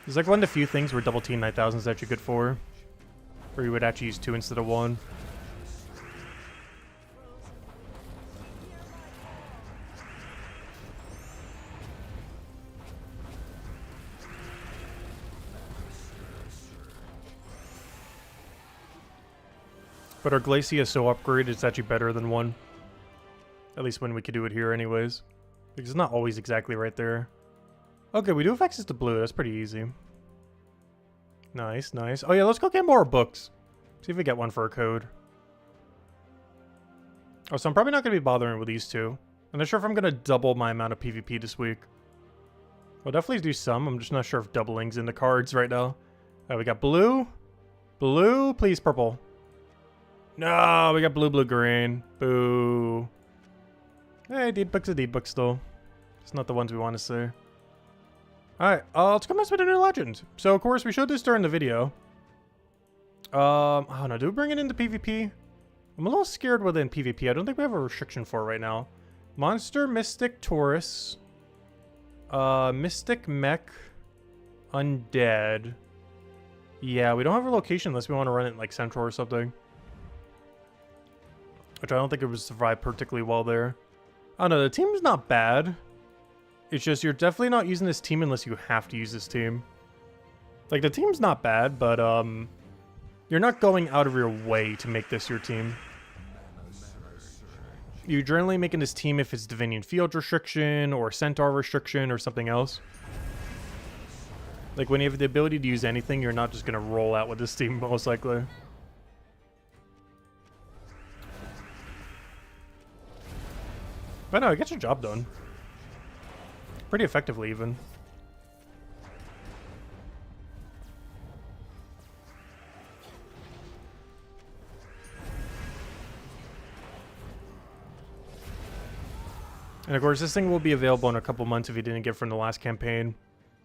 It's like one of the few things where double team 9000 is actually good for. Where you would actually use 2 instead of 1. But our Glacia is so upgraded, it's actually better than 1. At least when we could do it here anyways. Because it's not always exactly right there. Okay, we do have access to blue. That's pretty easy. Nice, nice. Oh yeah, let's go get more books. See if we get one for a code. Oh, so I'm probably not going to be bothering with these two. I'm not sure if I'm going to double my amount of PvP this week. I'll definitely do some. I'm just not sure if doubling's in the cards right now. We got blue. Blue, please purple. No, we got blue, blue, green. Boo. Hey, deed book's a deed book still. It's not the ones we want to see. Alright, let's go mess with a new legend. So, of course, we showed this during the video. I don't know, do we bring it into PvP? I'm a little scared within PvP. I don't think we have a restriction for it right now. Monster, Mystic, Taurus. Mystic, Mech, Undead. Yeah, we don't have a location unless we want to run it in, like, Centaur or something. Which I don't think it would survive particularly well there. I don't know, the team's not bad. It's just you're definitely not using this team unless you have to use this team. Like, the team's not bad, but you're not going out of your way to make this your team. You're generally making this team if it's Divinian Field restriction or Centaur restriction or something else. Like, when you have the ability to use anything, you're not just going to roll out with this team, most likely. But no, it gets your job done. Pretty effectively, even. And of course, this thing will be available in a couple months if you didn't get it from the last campaign.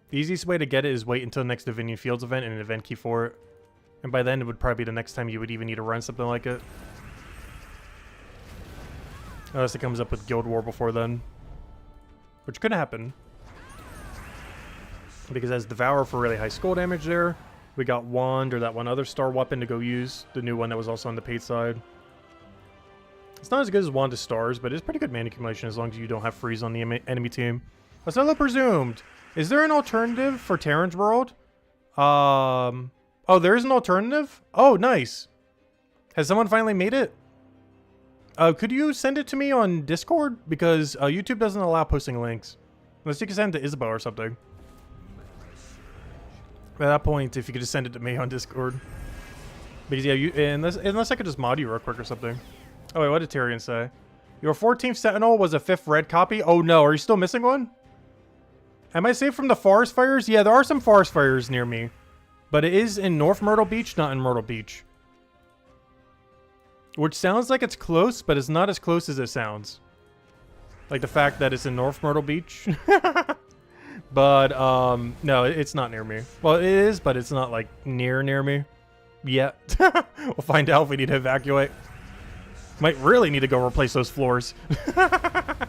The easiest way to get it is wait until the next Divinian Fields event and an event key for it. And by then, it would probably be the next time you would even need to run something like it. Unless it comes up with Guild War before then. Which could happen. Because it has Devour for really high skull damage there. We got Wand, or that one other star weapon to go use. The new one that was also on the paid side. It's not as good as Wand of Stars, but it's pretty good mana accumulation as long as you don't have freeze on the enemy team. Asella presumed. Is there an alternative for Terran's World? Oh, there is an alternative? Oh, nice. Has someone finally made it? Could you send it to me on Discord? Because YouTube doesn't allow posting links. Unless you can send it to Isabel or something. At that point, if you could just send it to me on Discord. Because yeah, unless I could just mod you real quick or something. Oh wait, what did Tyrion say? Your 14th Sentinel was a 5th red copy? Oh no, are you still missing one? Am I safe from the forest fires? Yeah, there are some forest fires near me. But it is in North Myrtle Beach, not in Myrtle Beach. Which sounds like it's close, but it's not as close as it sounds. Like the fact that it's in North Myrtle Beach. But, no, it's not near me. Well, it is, but it's not, like, near me yet. We'll find out if we need to evacuate. Might really need to go replace those floors. But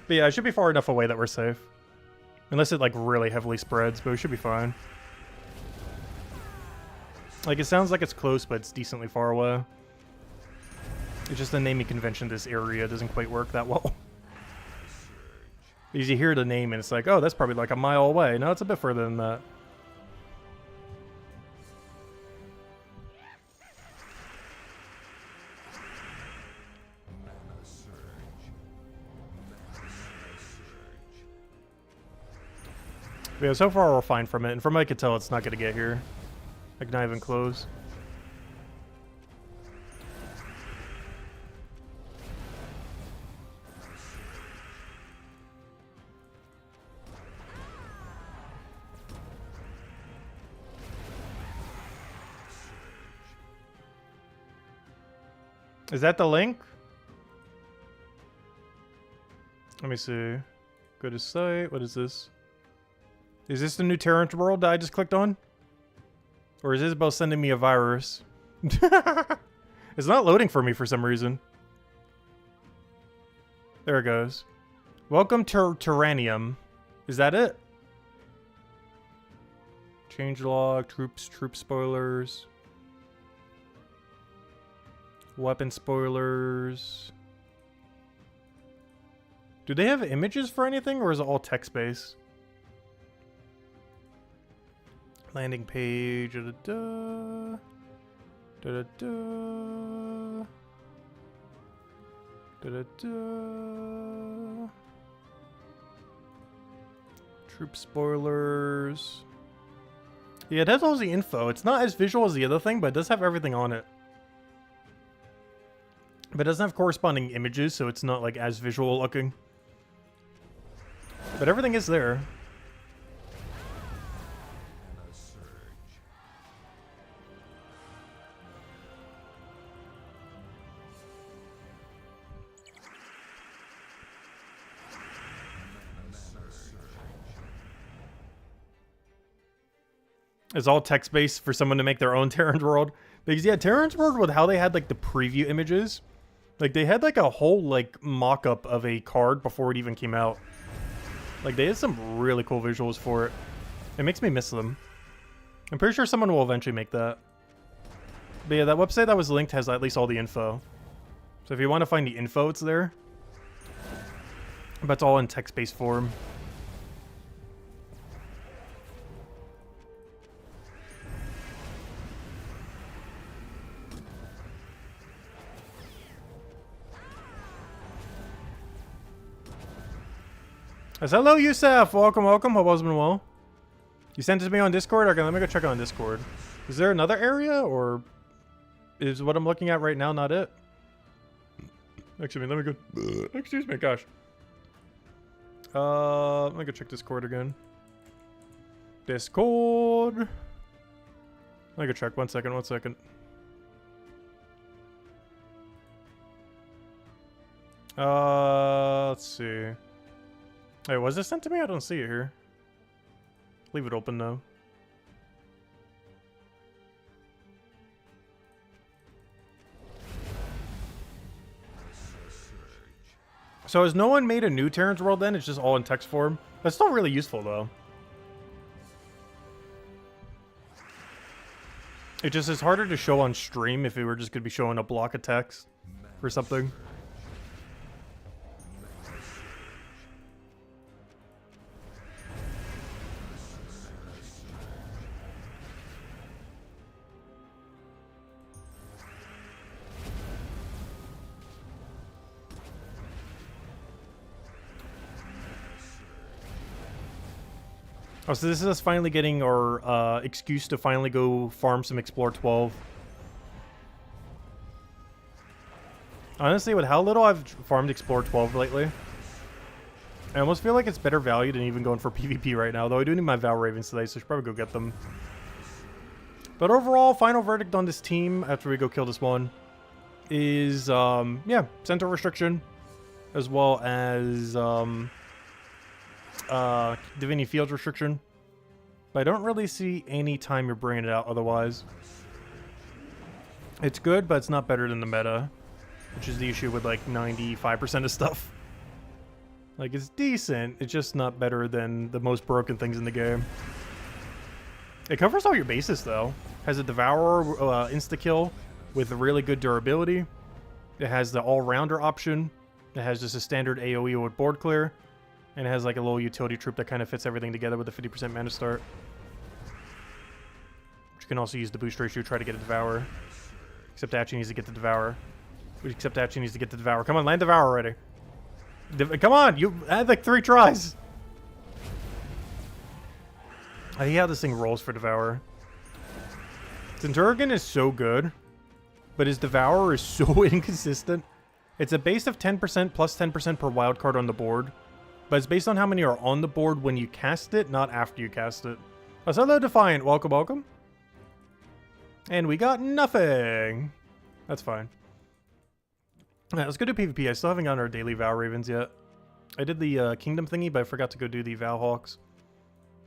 yeah, it should be far enough away that we're safe. Unless it, like, really heavily spreads, but we should be fine. Like, it sounds like it's close, but it's decently far away. It's just the naming convention this area doesn't quite work that well. Because you hear the name and it's like, oh, that's probably like a mile away. No, it's a bit further than that. But yeah, so far we're fine from it. And from what I could tell, it's not going to get here. Like, not even close. Is that the link? Let me see. Go to site. What is this? Is this the new Terran's World that I just clicked on? Or is Isabel sending me a virus? It's not loading for me for some reason. There it goes. Welcome to Tyrannium. Is that it? Changelog, troop spoilers. Weapon spoilers. Do they have images for anything, or is it all text-based? Landing page. Da-da-da. Da-da-da. Da-da-da. Troop spoilers. Yeah, it has all the info. It's not as visual as the other thing, but it does have everything on it. But it doesn't have corresponding images, so it's not like as visual looking. But everything is there. It's all text-based for someone to make their own Terran's World. Because yeah, Terran's World, with how they had like the preview images, like they had like a whole like mock-up of a card before it even came out. Like they had some really cool visuals for it. It makes me miss them. I'm pretty sure someone will eventually make that. But yeah, that website that was linked has at least all the info. So if you want to find the info, it's there. But it's all in text-based form. Hello, Yusef! Welcome, welcome. Hope all's been well. You sent it to me on Discord? Okay, let me go check it on Discord. Is there another area, or is what I'm looking at right now not it? Actually, let me go... Excuse me, gosh. Let me go check Discord again. Discord! Let me go check. One second. Let's see. Hey, was this sent to me? I don't see it here. Leave it open though. So has no one made a new Terran's World then? It's just all in text form? That's still really useful though. It just is harder to show on stream if it were just going to be showing a block of text or something. Oh, so this is us finally getting our excuse to finally go farm some Explore 12. Honestly, with how little I've farmed Explore 12 lately, I almost feel like it's better value than even going for PvP right now, though I do need my Val Ravens today, so I should probably go get them. But overall, final verdict on this team, after we go kill this one, is, yeah, Centaur restriction, as well as, Divinity Field restriction. But I don't really see any time you're bringing it out otherwise. It's good, but it's not better than the meta, which is the issue with like 95% of stuff. Like, it's decent, it's just not better than the most broken things in the game. It covers all your bases though. Has a Devourer insta-kill with really good durability. It has the all-rounder option. It has just a standard AoE with board clear. And it has like a little utility troop that kind of fits everything together with a 50% mana start. Which you can also use the boost ratio to try to get a Devourer. Except actually needs to get the Devourer. Except actually needs to get the Devourer. Come on, land Devourer already. Come on, you had like 3 tries. I hate how this thing rolls for Devourer. Centaurgan is so good, but his Devourer is so inconsistent. It's a base of 10% plus 10% per wildcard on the board. But it's based on how many are on the board when you cast it, not after you cast it. Hello, Defiant. Welcome, welcome. And we got nothing. That's fine. Alright, let's go do PvP. I still haven't gotten our daily Val Ravens yet. I did the Kingdom thingy, but I forgot to go do the Val Hawks.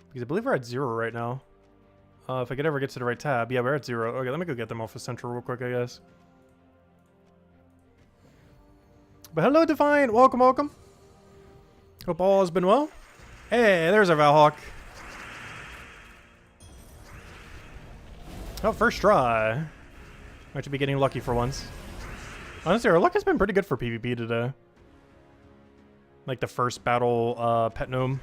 Because I believe we're at 0 right now. If I could ever get to the right tab. Yeah, we're at 0. Okay, let me go get them off of Central real quick, I guess. But hello, Defiant. Welcome, welcome. Hope all has been well. Hey, there's our Valhawk. Oh, first try. Might be getting lucky for once. Honestly, our luck has been pretty good for PvP today. Like the first battle pet gnome.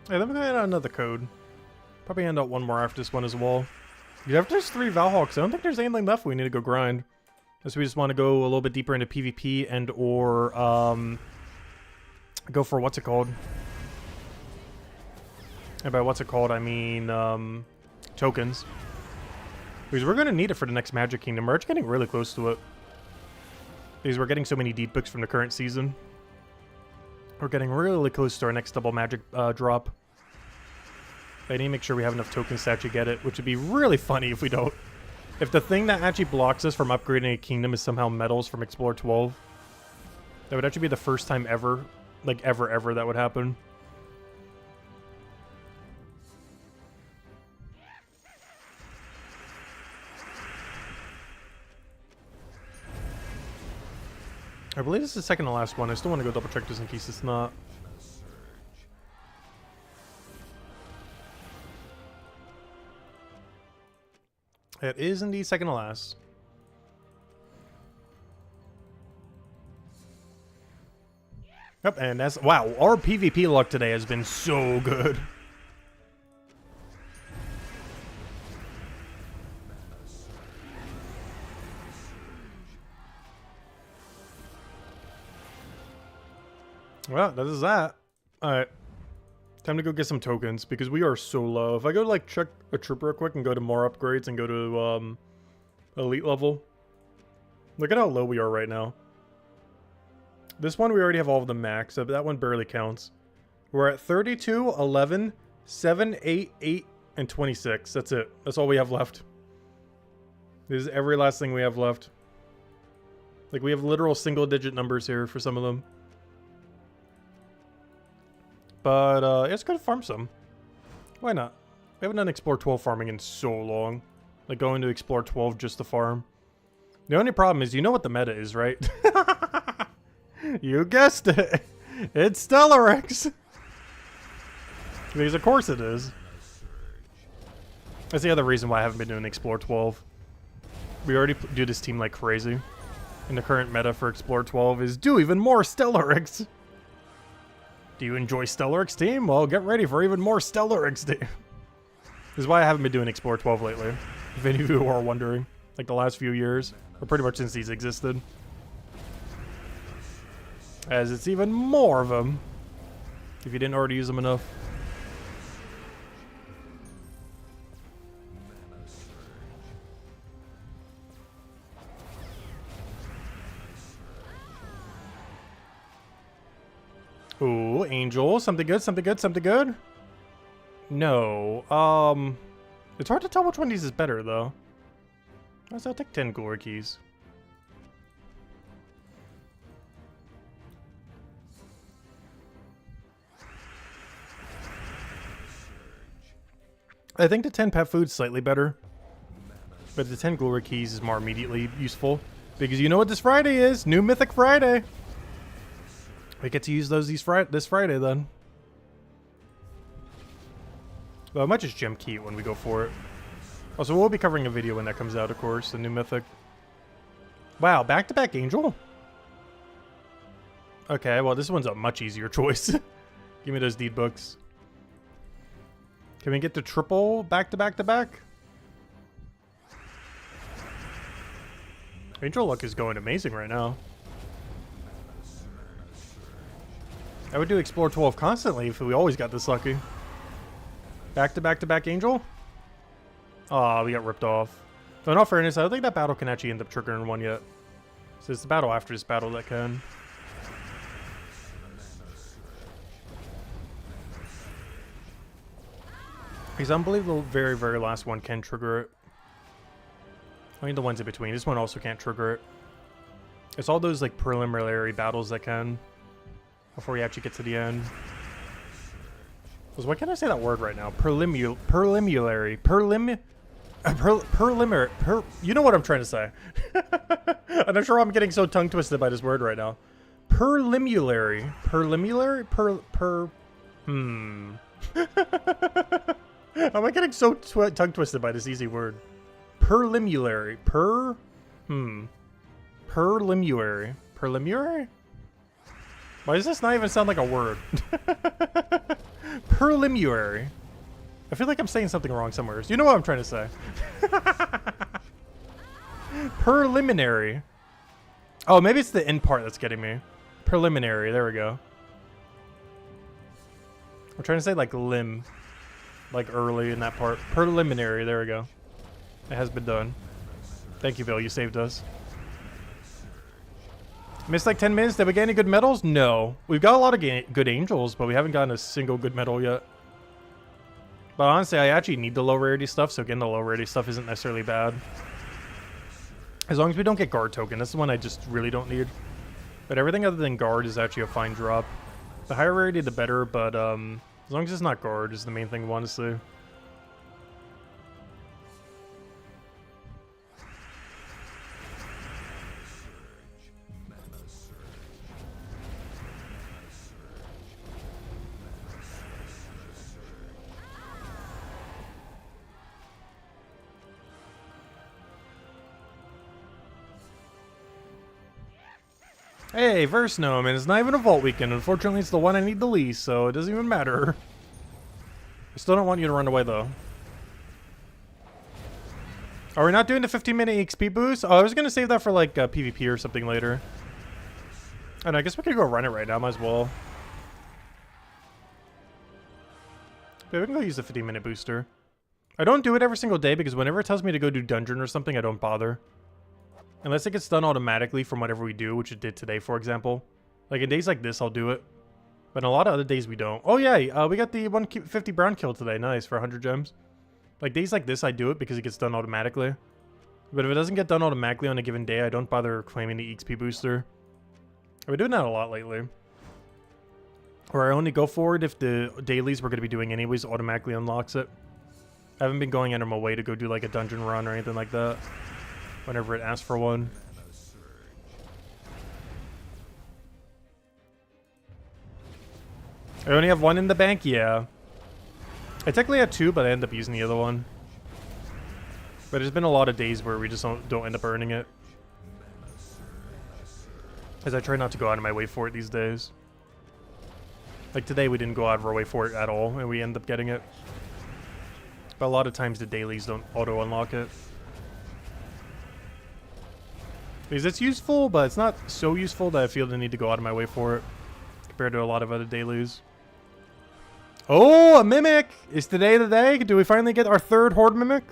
Hey, then we're gonna add another code. Probably end out one more after this one as well. Yeah, after there's 3 Valhawks, I don't think there's anything left we need to go grind. Unless we just want to go a little bit deeper into PvP and or go for what's it called? And by what's it called, I mean tokens. Because we're gonna need it for the next Magic Kingdom. We're actually getting really close to it. Because we're getting so many deed books from the current season. We're getting really close to our next double magic drop. I need to make sure we have enough tokens to actually get it, which would be really funny if we don't. If the thing that actually blocks us from upgrading a kingdom is somehow medals from Explorer 12, that would actually be the first time ever, like ever, that would happen. I believe this is the second to last one. I still want to go double check just in case it's not. It is indeed second to last. Yep, and that's... Wow, our PvP luck today has been so good. Well, that is that. Alright. Time to go get some tokens, because we are so low. If I go to, like, check a trip real quick and go to more upgrades and go to, elite level. Look at how low we are right now. This one, we already have all of them maxed, so that one barely counts. We're at 32, 11, 7, 8, 8, and 26. That's it. That's all we have left. This is every last thing we have left. Like, we have literal single-digit numbers here for some of them. But, yeah, let's go to farm some. Why not? We haven't done Explore 12 farming in so long. Like, going to Explore 12 just to farm. The only problem is, you know what the meta is, right? You guessed it. It's Stellarex. Because of course it is. That's the other reason why I haven't been doing Explore 12. We already do this team like crazy. And the current meta for Explore 12 is do even more Stellarex. Do you enjoy Stellarex team? Well, get ready for even more Stellarex team. This is why I haven't been doing Explore 12 lately. If any of you are wondering. Like the last few years. Or pretty much since these existed. As it's even more of them. If you didn't already use them enough. Ooh, Angel. Something good, something good, something good. No. It's hard to tell which one of these is better, though. So I'll take 10 glory keys. I think the 10 pet food's slightly better. But the 10 glory keys is more immediately useful. Because you know what this Friday is? New Mythic Friday. We get to use those this Friday, then. Well, I might just gem key it when we go for it. Also, we'll be covering a video when that comes out, of course, the new Mythic. Wow, back-to-back Angel? Okay, well, this one's a much easier choice. Give me those deed books. Can we get the triple back-to-back-to-back? Angel luck is going amazing right now. I would do Explore 12 constantly if we always got this lucky. Back-to-back-to-back Angel? Aw, we got ripped off. So in all fairness, I don't think that battle can actually end up triggering one yet. So it's the battle after this battle that can. Because I believe the very, very last one can trigger it. I mean the ones in between. This one also can't trigger it. It's all those like preliminary battles that can. Before we actually get to the end. Because why can't I say that word right now? Preliminary. You know what I'm trying to say. I'm not sure I'm getting so tongue twisted by this word right now. Preliminary. Am I getting so tongue twisted by this easy word? Preliminary. Preliminary? Why does this not even sound like a word? Preliminary. I feel like I'm saying something wrong somewhere. You know what I'm trying to say. Preliminary. Oh, maybe it's the end part that's getting me. Preliminary. There we go. I'm trying to say like limb. Like early in that part. Preliminary. There we go. It has been done. Thank you, Bill. You saved us. Missed like 10 minutes. Did we get any good medals? No. We've got a lot of good angels, but we haven't gotten a single good medal yet. But honestly, I actually need the low rarity stuff, so getting the low rarity stuff isn't necessarily bad. As long as we don't get guard token. That's the one I just really don't need. But everything other than guard is actually a fine drop. The higher rarity, the better, but as long as it's not guard is the main thing, honestly. Hey, Verse Gnome, and it's not even a Vault Weekend. Unfortunately, it's the one I need the least, so it doesn't even matter. I still don't want you to run away, though. Are we not doing the 15-minute XP boost? Oh, I was going to save that for, like, PvP or something later. I don't know, I guess we could go run it right now. Might as well. Yeah, we can go use the 15-minute booster. I don't do it every single day because whenever it tells me to go do dungeon or something, I don't bother. Unless it gets done automatically from whatever we do, which it did today, for example. Like in days like this, I'll do it. But in a lot of other days, we don't. Oh yeah, we got the 150 brown kill today. Nice, for 100 gems. Like days like this, I do it because it gets done automatically. But if it doesn't get done automatically on a given day, I don't bother claiming the XP booster. I've been doing that a lot lately. Or I only go for it if the dailies we're going to be doing anyways automatically unlocks it. I haven't been going out of my way to go do like a dungeon run or anything like that. Whenever it asks for one. I only have one in the bank? Yeah. I technically had two, but I end up using the other one. But there's been a lot of days where we just don't end up earning it. As I try not to go out of my way for it these days. Like today we didn't go out of our way for it at all, and we end up getting it. But a lot of times the dailies don't auto-unlock it. Because it's useful, but it's not so useful that I feel the need to go out of my way for it. Compared to a lot of other dailies. Oh, a Mimic! Is today the day? Do we finally get our third Horde Mimic?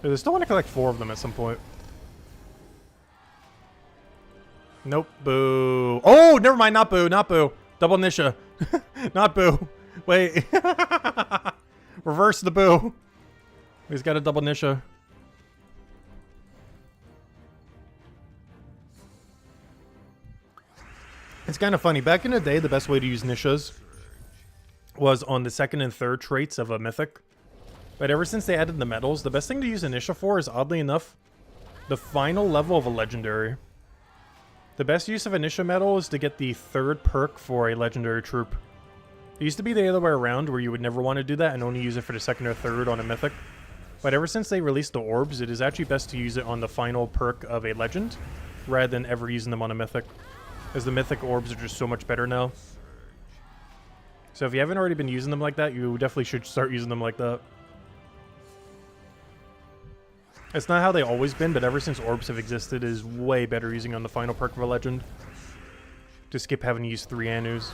I still want to collect 4 of them at some point. Nope. Boo. Oh, never mind. Not boo. Not boo. Double Nisha. Not boo. Wait. Reverse the boo. He's got a double Nisha. It's kind of funny. Back in the day, the best way to use Nishas was on the second and third traits of a Mythic. But ever since they added the medals, the best thing to use a Nisha for is, oddly enough, the final level of a legendary. The best use of a Nisha medal is to get the third perk for a legendary troop. It used to be the other way around, where you would never want to do that and only use it for the second or third on a Mythic. But ever since they released the orbs, it is actually best to use it on the final perk of a legend, rather than ever using them on a Mythic. As the Mythic orbs are just so much better now. So if you haven't already been using them like that, you definitely should start using them like that. It's not how they always been, but ever since orbs have existed, it is way better using on the final perk of a legend. To skip having to use 3 Anus.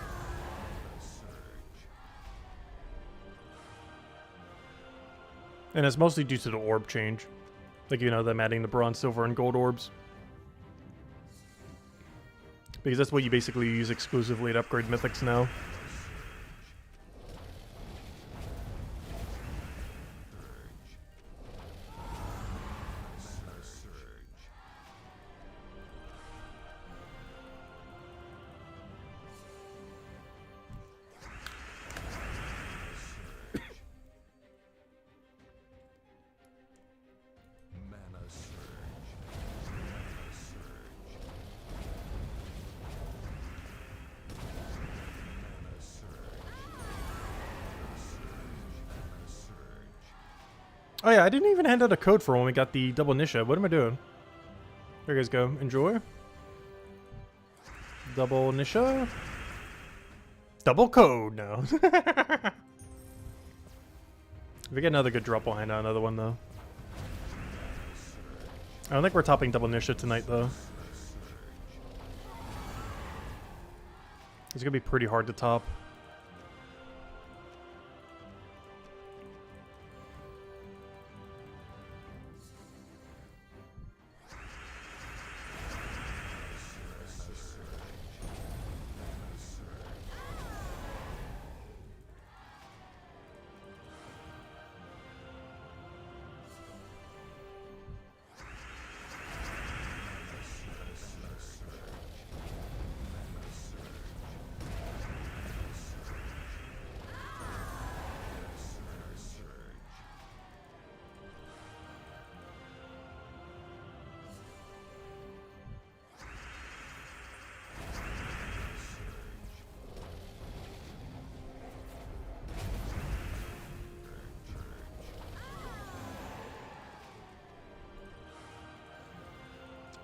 And it's mostly due to the orb change. Like, you know, them adding the bronze, silver, and gold orbs. Because that's what you basically use exclusively to upgrade Mythics now. Oh yeah, I didn't even hand out a code for when we got the double Nisha. What am I doing? There you guys go. Enjoy. Double Nisha. Double code now. If we get another good drop, we'll hand out another one though. I don't think we're topping double Nisha tonight though. It's gonna be pretty hard to top.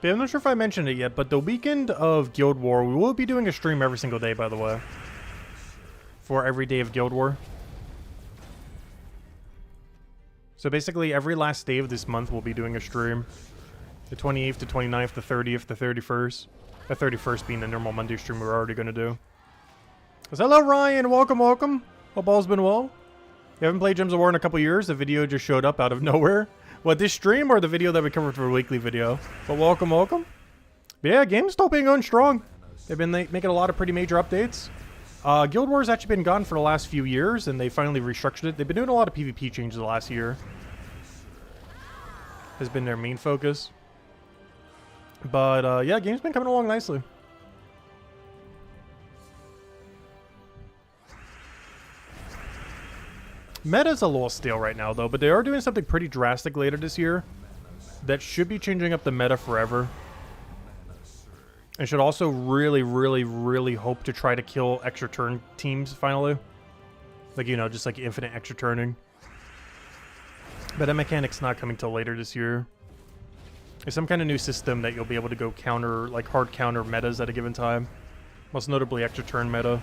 But I'm not sure if I mentioned it yet, but the weekend of Guild War, we will be doing a stream every single day, by the way. For every day of Guild War. So basically, every last day of this month, we'll be doing a stream. The 28th, the 29th, the 30th, the 31st. The 31st being the normal Monday stream we're already going to do. So hello, Ryan. Welcome, welcome. Hope all's been well. You haven't played Gems of War in a couple years. The video just showed up out of nowhere. What, this stream or the video that we covered for a weekly video? But welcome, welcome. But yeah, game's still being going strong. They've been making a lot of pretty major updates. Guild War's actually been gone for the last few years, and they finally restructured it. They've been doing a lot of PvP changes the last year. Has been their main focus. But yeah, game's been coming along nicely. Meta's a little stale right now, though, but they are doing something pretty drastic later this year that should be changing up the meta forever. And should also really, really, really hope to try to kill extra turn teams finally. Like, you know, just like infinite extra turning. But that mechanic's not coming till later this year. There's some kind of new system that you'll be able to go counter, like hard counter metas at a given time. Most notably extra turn meta.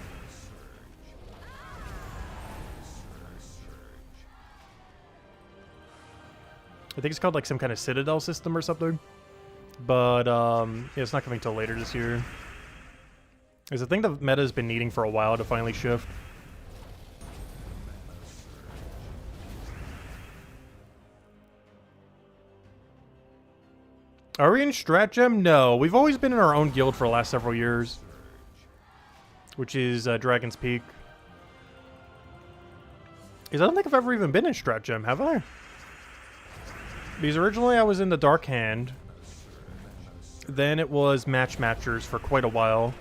I think it's called like some kind of Citadel system or something. But yeah, it's not coming till later this year. It's a thing that meta's been needing for a while to finally shift. Are we in Stratgem? No. We've always been in our own guild for the last several years. Which is Dragon's Peak. Because I don't think I've ever even been in Stratgem, have I? Because originally I was in the Dark Hand. Then it was Matchers for quite a while.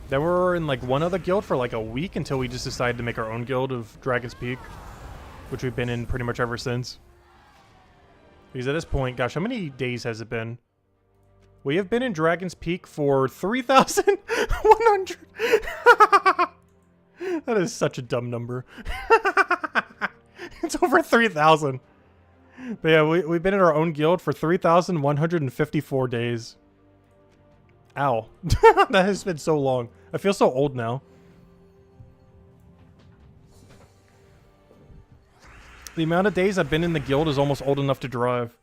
Then we were in like one other guild for like a week until we just decided to make our own guild of Dragon's Peak. Which we've been in pretty much ever since. Because at this point, gosh, how many days has it been? We have been in Dragon's Peak for 3,100. That is such a dumb number. It's over 3,000. But yeah, we've been in our own guild for 3,154 days. Ow. That has been so long. I feel so old now. The amount of days I've been in the guild is almost old enough to drive.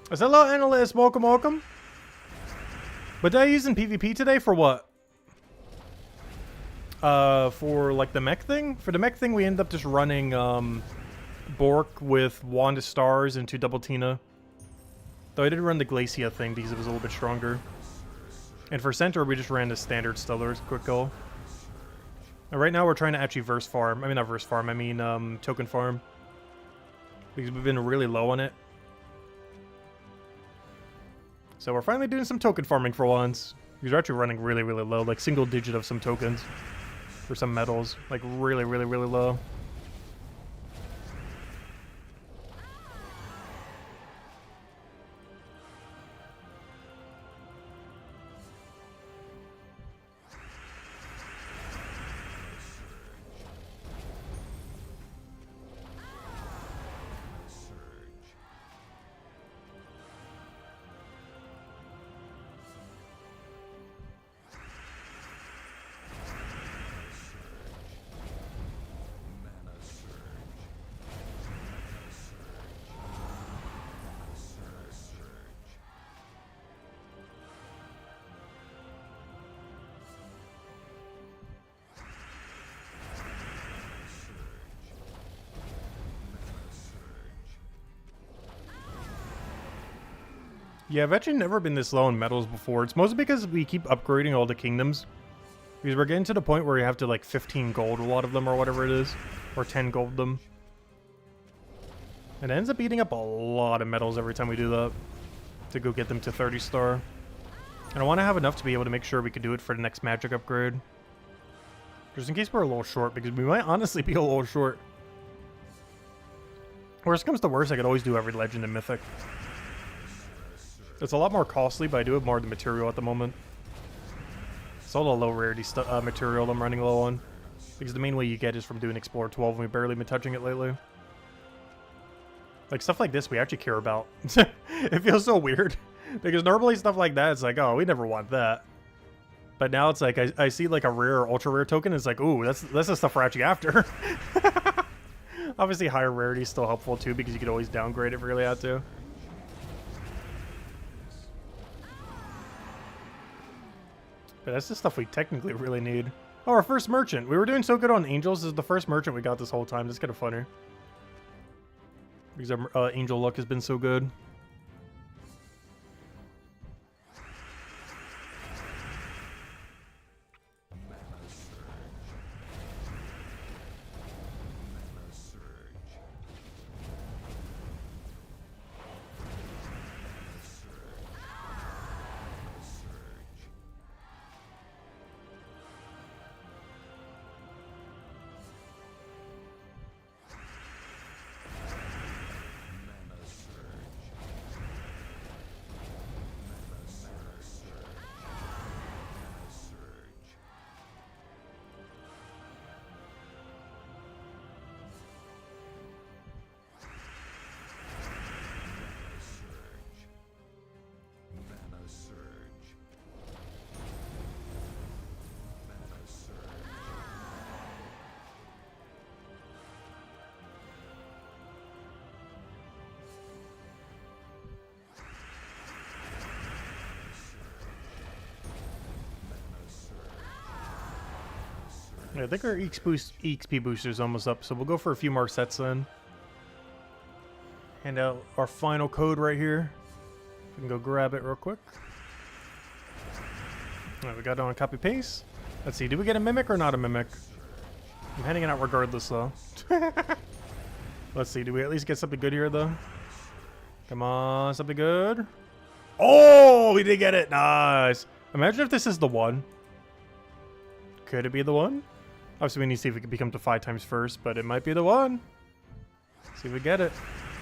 Hello, analyst. Welcome, welcome. But did I use in PvP today for what? For like the mech thing? For the mech thing, we end up just running Bork with Wand of Stars and 2 Double Tina. Though I did run the Glacia thing because it was a little bit stronger. And for Centaur, we just ran the standard Stellars quick goal. And right now, we're trying to actually verse farm. I mean, not verse farm. I mean, token farm. Because we've been really low on it. So we're finally doing some token farming for once. Because we're actually running really, really low. Like single digit of some tokens. For some metals. Like really, really, really low. Yeah, I've actually never been this low in metals before. It's mostly because we keep upgrading all the kingdoms. Because we're getting to the point where you have to like 15 gold a lot of them or whatever it is. Or 10 gold them. And it ends up eating up a lot of metals every time we do that. To go get them to 30 star. And I want to have enough to be able to make sure we could do it for the next magic upgrade. Just in case we're a little short, because we might honestly be a little short. Worst comes to worst, I could always do every legend in Mythic. It's a lot more costly, but I do have more of the material at the moment. It's all the low rarity material I'm running low on. Because the main way you get is from doing Explore 12, and we've barely been touching it lately. Like, stuff like this we actually care about. It feels so weird. Because normally stuff like that, it's like, oh, we never want that. But now it's like, I see like a rare or ultra rare token, it's like, ooh, that's the stuff we're actually after. Obviously, higher rarity is still helpful too, because you could always downgrade it if you really had to. But that's the stuff we technically really need. Oh, our first merchant. We were doing so good on angels. This is the first merchant we got this whole time. That's kind of funny. Because our angel luck has been so good. Yeah, I think our EXP booster is almost up, so we'll go for a few more sets then. Hand out our final code right here. We can go grab it real quick. Alright, we got it on copy paste. Let's see, do we get a mimic or not a mimic? I'm handing it out regardless though. Let's see, do we at least get something good here though? Come on, something good. Oh, we did get it. Nice. Imagine if this is the one. Could it be the one? Obviously, we need to see if we can become to 5 times first, but it might be the one. See if we get it.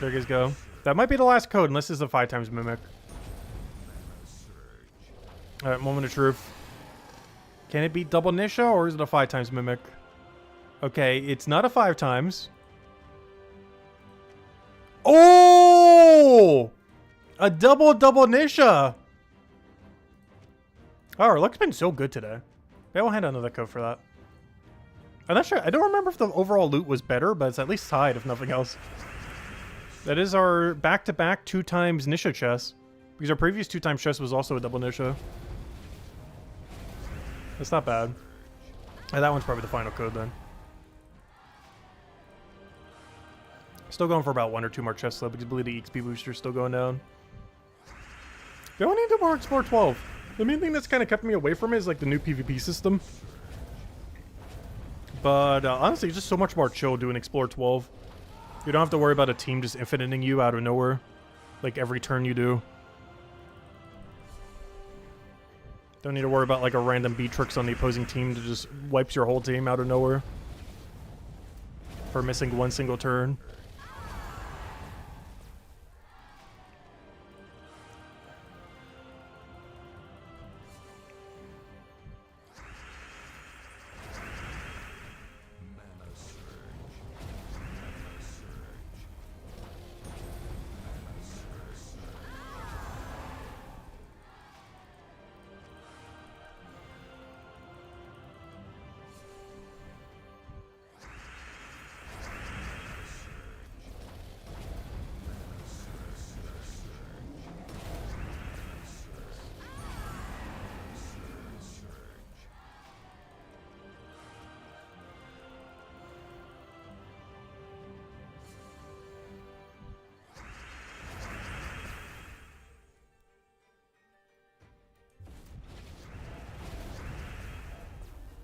There you go. That might be the last code, unless it's a 5 times mimic. Alright, moment of truth. Can it be double Nisha, or is it a 5 times mimic? Okay, it's not a 5 times. Oh! A double Nisha! Oh, our luck's been so good today. Maybe I'll hand out another code for that. I'm not sure. I don't remember if the overall loot was better, but it's at least tied, if nothing else. That is our back-to-back 2 times Nisha chest. Because our previous 2 times chest was also a double Nisha. That's not bad. And that one's probably the final code then. Still going for about 1 or 2 more chests though, because I believe the XP booster is still going down. We only need to more Explore 12. The main thing that's kind of kept me away from it is like the new PvP system. But honestly, it's just so much more chill doing Explore 12. You don't have to worry about a team just infiniting you out of nowhere. Like every turn you do. Don't need to worry about like a random Beatrix on the opposing team that just wipes your whole team out of nowhere. For missing 1 single turn.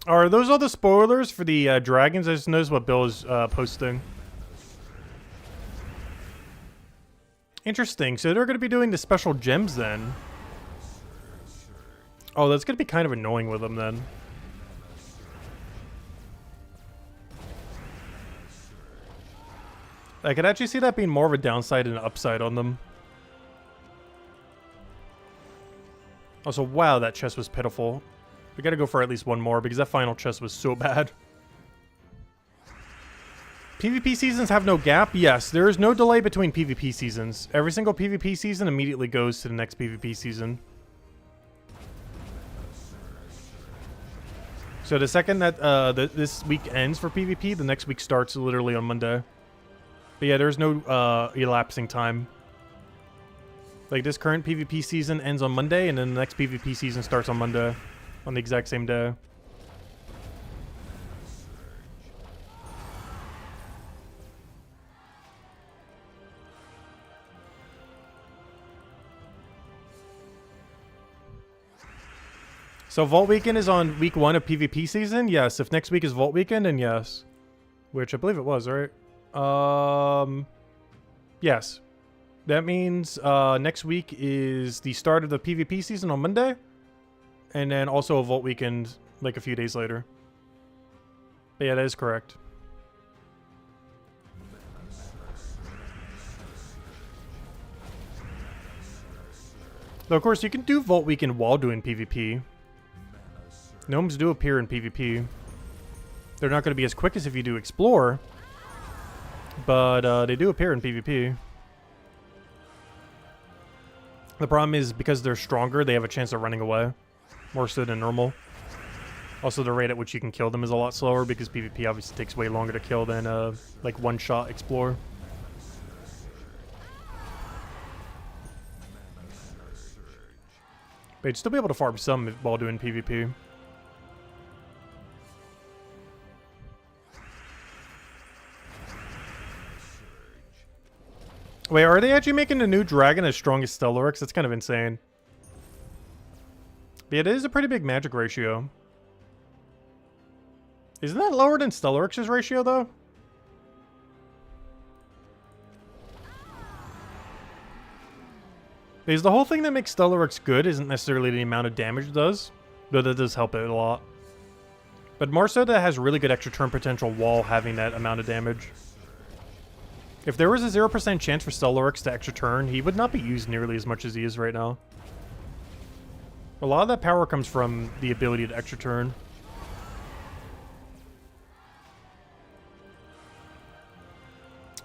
Are those all the spoilers for the dragons? I just noticed what Bill is posting. Interesting. So they're going to be doing the special gems then. Oh, that's going to be kind of annoying with them then. I could actually see that being more of a downside than an upside on them. Also, wow, that chest was pitiful. We gotta go for at least 1 more because that final chest was so bad. PvP seasons have no gap? Yes, there is no delay between PvP seasons. Every single PvP season immediately goes to the next PvP season. So the second that this week ends for PvP, the next week starts literally on Monday. But yeah, there's no elapsing time. Like this current PvP season ends on Monday, and then the next PvP season starts on Monday, on the exact same day. So Vault Weekend is on week 1 of PvP season? Yes. If next week is Vault Weekend, then yes. Which I believe it was, right? Yes. That means next week is the start of the PvP season on Monday. And then also a Vault Weekend like a few days later. But yeah, that is correct. Though of course you can do Vault Weekend while doing PvP. Gnomes do appear in PvP. They're not going to be as quick as if you do Explore, but they do appear in PvP. The problem is because they're stronger, they have a chance of running away, more so than normal. Also, the rate at which you can kill them is a lot slower because PvP obviously takes way longer to kill than like one-shot Explore. But you'd still be able to farm some while doing PvP. Wait, are they actually making a new dragon as strong as Stellaryx? That's kind of insane. But it is a pretty big magic ratio. Isn't that lower than Stellaryx's ratio, though? Because the whole thing that makes Stellaryx good isn't necessarily the amount of damage it does, though that does help it a lot. But more so that it has really good extra turn potential while having that amount of damage. If there was a 0% chance for Stellaryx to extra turn, he would not be used nearly as much as he is right now. A lot of that power comes from the ability to extra turn.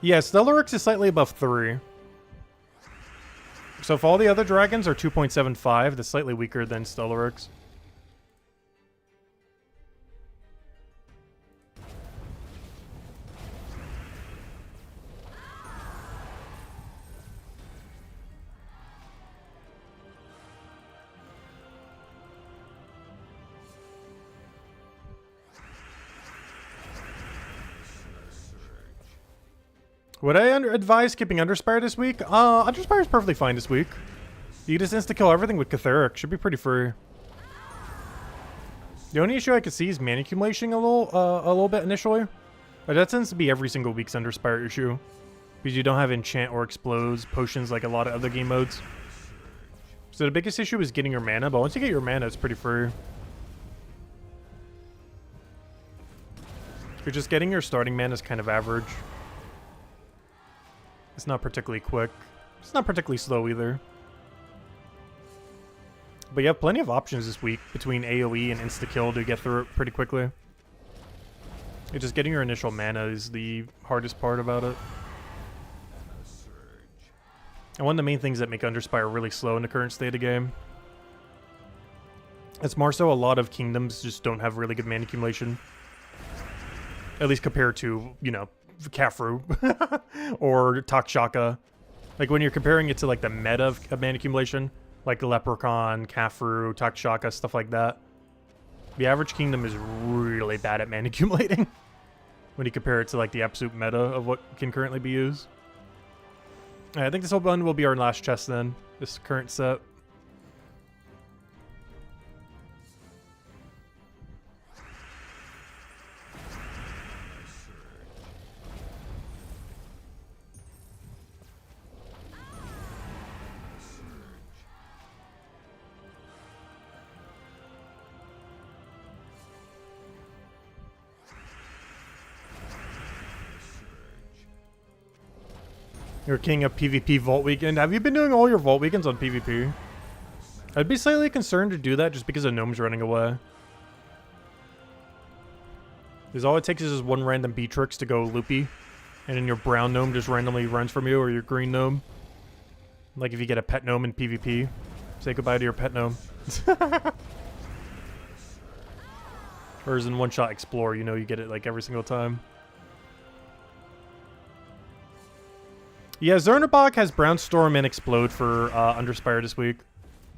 Yeah, Stellaryx is slightly above 3. So if all the other dragons are 2.75, that's slightly weaker than Stellaryx. Would I advise skipping Underspire this week? Underspire is perfectly fine this week. You just insta-kill everything with Catheric. Should be pretty free. The only issue I could see is mana accumulation a little bit initially. But that tends to be every single week's Underspire issue. Because you don't have enchant or explodes, potions like a lot of other game modes. So the biggest issue is getting your mana, but once you get your mana, it's pretty free. You're just getting your starting mana is kind of average. It's not particularly quick. It's not particularly slow either. But you have plenty of options this week between AoE and insta-kill to get through it pretty quickly. It's just getting your initial mana is the hardest part about it. And one of the main things that make Underspire really slow in the current state of the game. It's more so a lot of kingdoms just don't have really good mana accumulation. At least compared to, you know, Kafru or Takshaka. Like when you're comparing it to like the meta of mana accumulation, like Leprechaun, Kafru, Takshaka, stuff like that. The average kingdom is really bad at mana accumulating when you compare it to like the absolute meta of what can currently be used. Alright, I think this whole one will be our last chest then, this current set. You're king of PvP Vault Weekend. Have you been doing all your Vault Weekends on PvP? I'd be slightly concerned to do that just because of gnomes running away. Because all it takes is just one random Beatrix to go loopy And then your brown gnome just randomly runs from you, or your green gnome. Like if you get a pet gnome in PvP. Say goodbye to your pet gnome. Or as in one-shot explore, you know you get it like every single time. Yeah, Zernabog has Brown Storm and Explode for Underspire this week.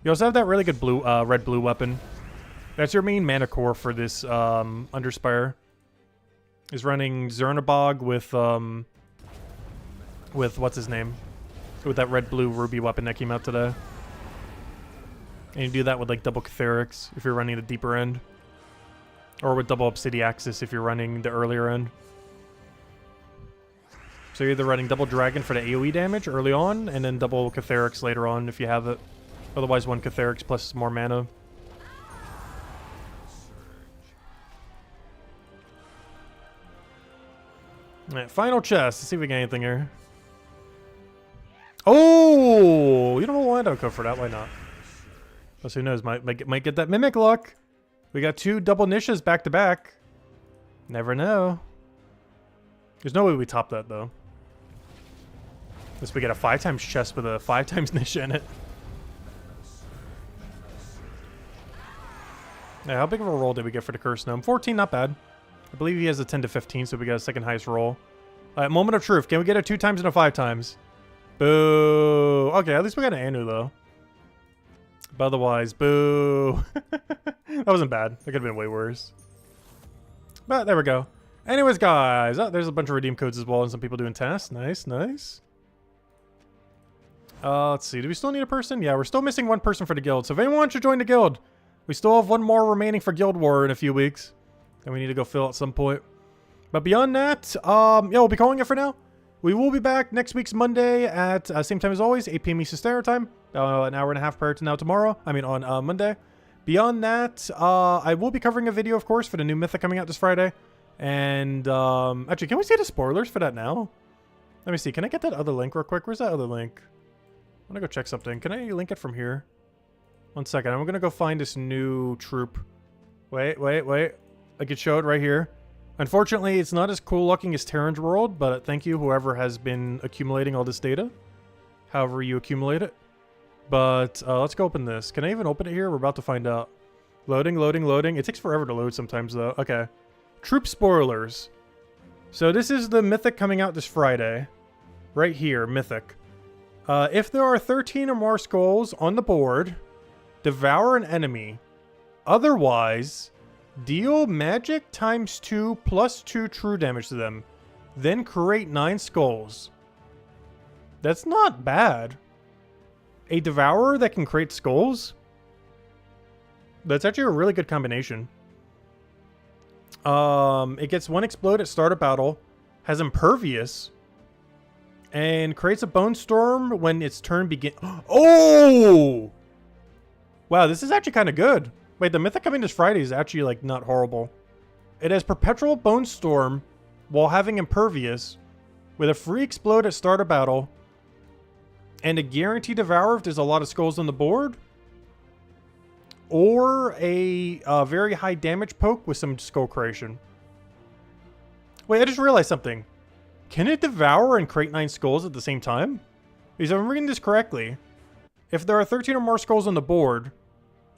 You also have that really good blue, red-blue weapon. That's your main mana core for this Underspire. Is running Zernabog with what's his name? With that red-blue ruby weapon that came out today. And you do that with like double Catherics if you're running the deeper end. Or with double Obsidiaxis if you're running the earlier end. So you're either running double Dragon for the AoE damage early on, and then double Catherics later on if you have it. Otherwise, one Catherics plus more mana. Alright, final chest. Let's see if we get anything here. Oh! You don't have a wind out code for that. Why not? Plus, who knows? Might get that Mimic luck. We got 2 double niches back to back. Never know. There's no way we top that, though. Unless we get a 5x chest with a 5x niche in it. Yeah, how big of a roll did we get for the Curse Gnome? 14, not bad. I believe he has a 10 to 15, so we got a second highest roll. Alright, moment of truth. Can we get a 2x and a 5x? Boo. Okay, at least we got an Anu, though. But otherwise, boo. That wasn't bad. That could have been way worse. But there we go. Anyways, guys. Oh, there's a bunch of redeem codes as well and some people doing tasks. Nice, nice. Let's see. Do we still need a person? Yeah, we're still missing 1 person for the guild. So if anyone wants to join the guild, we still have 1 more remaining for Guild War in a few weeks. And we need to go fill at some point. But beyond that, yeah, we'll be calling it for now. We will be back next week's Monday at same time as always, 8 p.m. Eastern Standard Time. An hour and a half prior to now tomorrow. I mean, on Monday. Beyond that, I will be covering a video, of course, for the new Mythic coming out this Friday. And, actually, can we see the spoilers for that now? Let me see. Can I get that other link real quick? Where's that other link? I'm gonna go check something. Can I link it from here? 1 second. I'm gonna go find this new troop. Wait. I could show it right here. Unfortunately, it's not as cool looking as Terran's World, but thank you, whoever has been accumulating all this data. However you accumulate it. But let's go open this. Can I even open it here? We're about to find out. Loading. It takes forever to load sometimes, though. Okay. Troop spoilers. So this is the Mythic coming out this Friday. Right here, Mythic. If there are 13 or more skulls on the board, devour an enemy. Otherwise, deal magic times 2 plus 2 true damage to them. Then create 9 skulls. That's not bad. A devourer that can create skulls? That's actually a really good combination. It gets 1 explode at start of battle, has impervious, and creates a bone storm when its turn begins. Oh! Wow, this is actually kind of good. Wait, the Mythic coming this Friday is actually, like, not horrible. It has perpetual bone storm while having impervious, with a free explode at start of battle, and a guaranteed devour if there's a lot of skulls on the board, or a very high damage poke with some skull creation. Wait, I just realized something. Can it devour and create 9 skulls at the same time? Because if I'm reading this correctly, if there are 13 or more skulls on the board,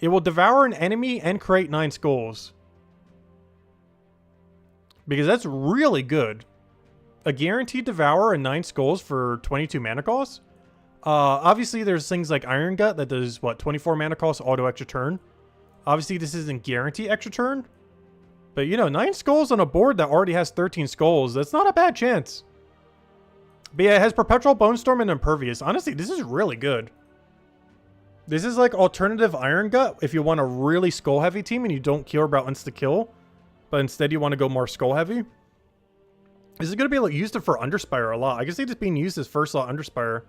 it will devour an enemy and create 9 skulls. Because that's really good. A guaranteed devour and 9 skulls for 22 mana cost? Obviously, there's things like Iron Gut that does, what, 24 mana cost auto extra turn. Obviously, this isn't guarantee extra turn. But, you know, 9 skulls on a board that already has 13 skulls, that's not a bad chance. But yeah, it has Perpetual Bone Storm and Impervious. Honestly, this is really good. This is like alternative Iron Gut if you want a really skull-heavy team and you don't care about insta-kill, but instead you want to go more skull-heavy. This is going to be used for Underspire a lot. I can see this being used as first slot Underspire.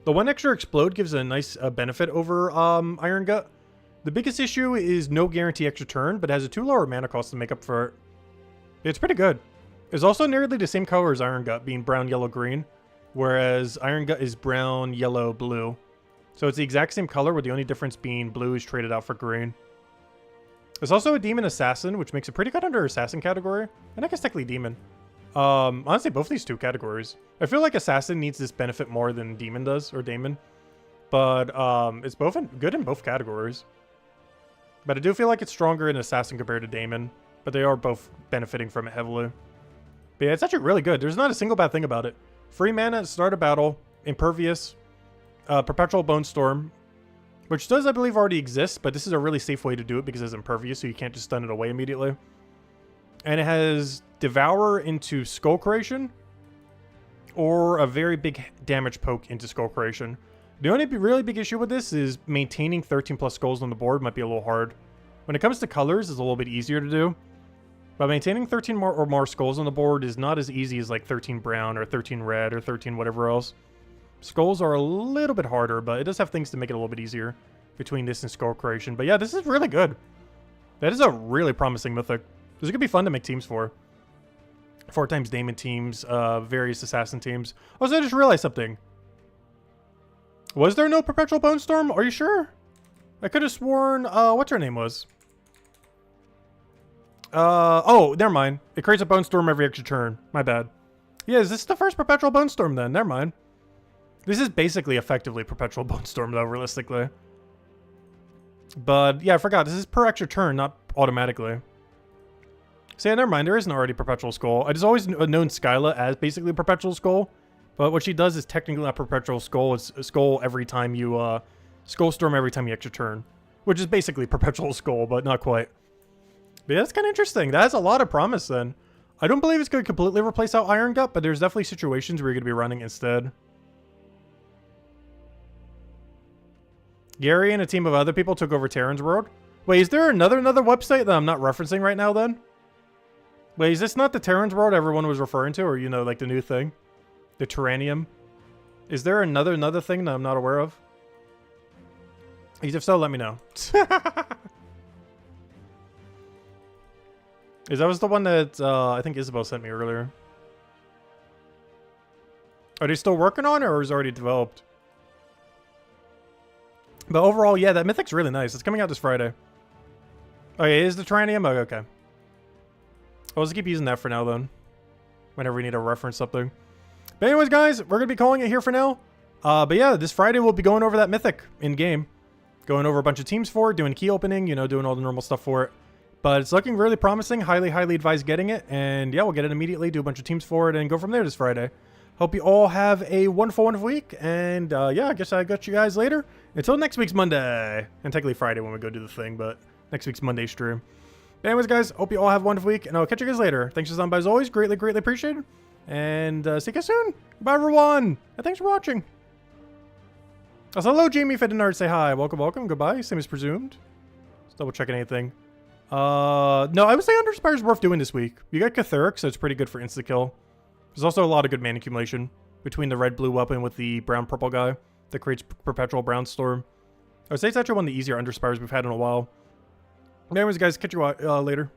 The 1 extra explode gives a nice benefit over Iron Gut. The biggest issue is no guarantee extra turn, but has a 2 lower mana cost to make up for it. It's pretty good. It's also nearly the same color as Iron Gut, being brown, yellow, green, whereas Iron Gut is brown, yellow, blue. So it's the exact same color, with the only difference being blue is traded out for green. There's also a Demon Assassin, which makes it pretty good under Assassin category, and I guess technically Demon. Honestly, both these two categories. I feel like Assassin needs this benefit more than Demon does, or Daemon. But it's both good in both categories. But I do feel like it's stronger in Assassin compared to Daemon. But they are both benefiting from it heavily. But yeah, it's actually really good. There's not a single bad thing about it. Free mana at the start of battle, Impervious, Perpetual Bone Storm, which does, I believe, already exist, but this is a really safe way to do it because it's Impervious, so you can't just stun it away immediately. And it has Devour into Skull Creation, or a very big damage poke into Skull Creation. The only really big issue with this is maintaining 13 plus skulls on the board might be a little hard. When it comes to colors, it's a little bit easier to do. But maintaining 13 or more skulls on the board is not as easy as like 13 brown or 13 red or 13 whatever else. Skulls are a little bit harder, but it does have things to make it a little bit easier between this and Skull Creation. But yeah, this is really good. That is a really promising Mythic. This is going to be fun to make teams for. 4 times Daemon teams, various Assassin teams. Also, I just realized something. Was there no Perpetual Bone Storm? Are you sure? I could have sworn, what's her name was? Oh, never mind. It creates a Bone Storm every extra turn. My bad. Yeah, is this the first Perpetual Bone Storm then? Never mind. This is basically effectively Perpetual Bone Storm though, realistically. But yeah, I forgot. This is per extra turn, not automatically. So yeah, never mind. There isn't already Perpetual Skull. I just always known Skyla as basically Perpetual Skull. But what she does is technically not Perpetual Skull. It's a Skull every time you, Skull Storm every time you extra turn. Which is basically Perpetual Skull, but not quite. But yeah, that's kind of interesting. That has a lot of promise then. I don't believe it's going to completely replace out Iron Gut, but there's definitely situations where you're going to be running instead. Gary and a team of other people took over Terran's world. Wait, is there another website that I'm not referencing right now then? Wait, is this not the Terran's world everyone was referring to? Or, you know, like the new thing? The Tyrannium? Is there another thing that I'm not aware of? If so, let me know. That was the one that I think Isabel sent me earlier. Are they still working on it or is it already developed? But overall, yeah, that Mythic's really nice. It's coming out this Friday. Okay, is the Tyrannium? Oh, okay. I'll just keep using that for now then. Whenever we need to reference something. But anyways, guys, we're going to be calling it here for now. But yeah, this Friday we'll be going over that Mythic in-game. Going over a bunch of teams for it, doing key opening, you know, doing all the normal stuff for it. But it's looking really promising. Highly advise getting it. And yeah, we'll get it immediately, do a bunch of teams for it, and go from there this Friday. Hope you all have a wonderful week. And yeah, I guess I got you guys later. Until next week's Monday. And technically Friday when we go do the thing, but next week's Monday stream. But anyways, guys, hope you all have a wonderful week. And I'll catch you guys later. Thanks for stopping by as always. Greatly appreciated. And see you guys soon. Goodbye, everyone. And thanks for watching. Also, hello, Jamie. If I didn't already say hi. Welcome. Goodbye. Same as presumed. Just double checking anything. No, I would say Underspire is worth doing this week. You got Catheric, so it's pretty good for insta-kill. There's also a lot of good mana accumulation between the red-blue weapon with the brown-purple guy that creates Perpetual Brown Storm. I would say it's actually one of the easier Underspires we've had in a while. Anyways, guys, catch you later.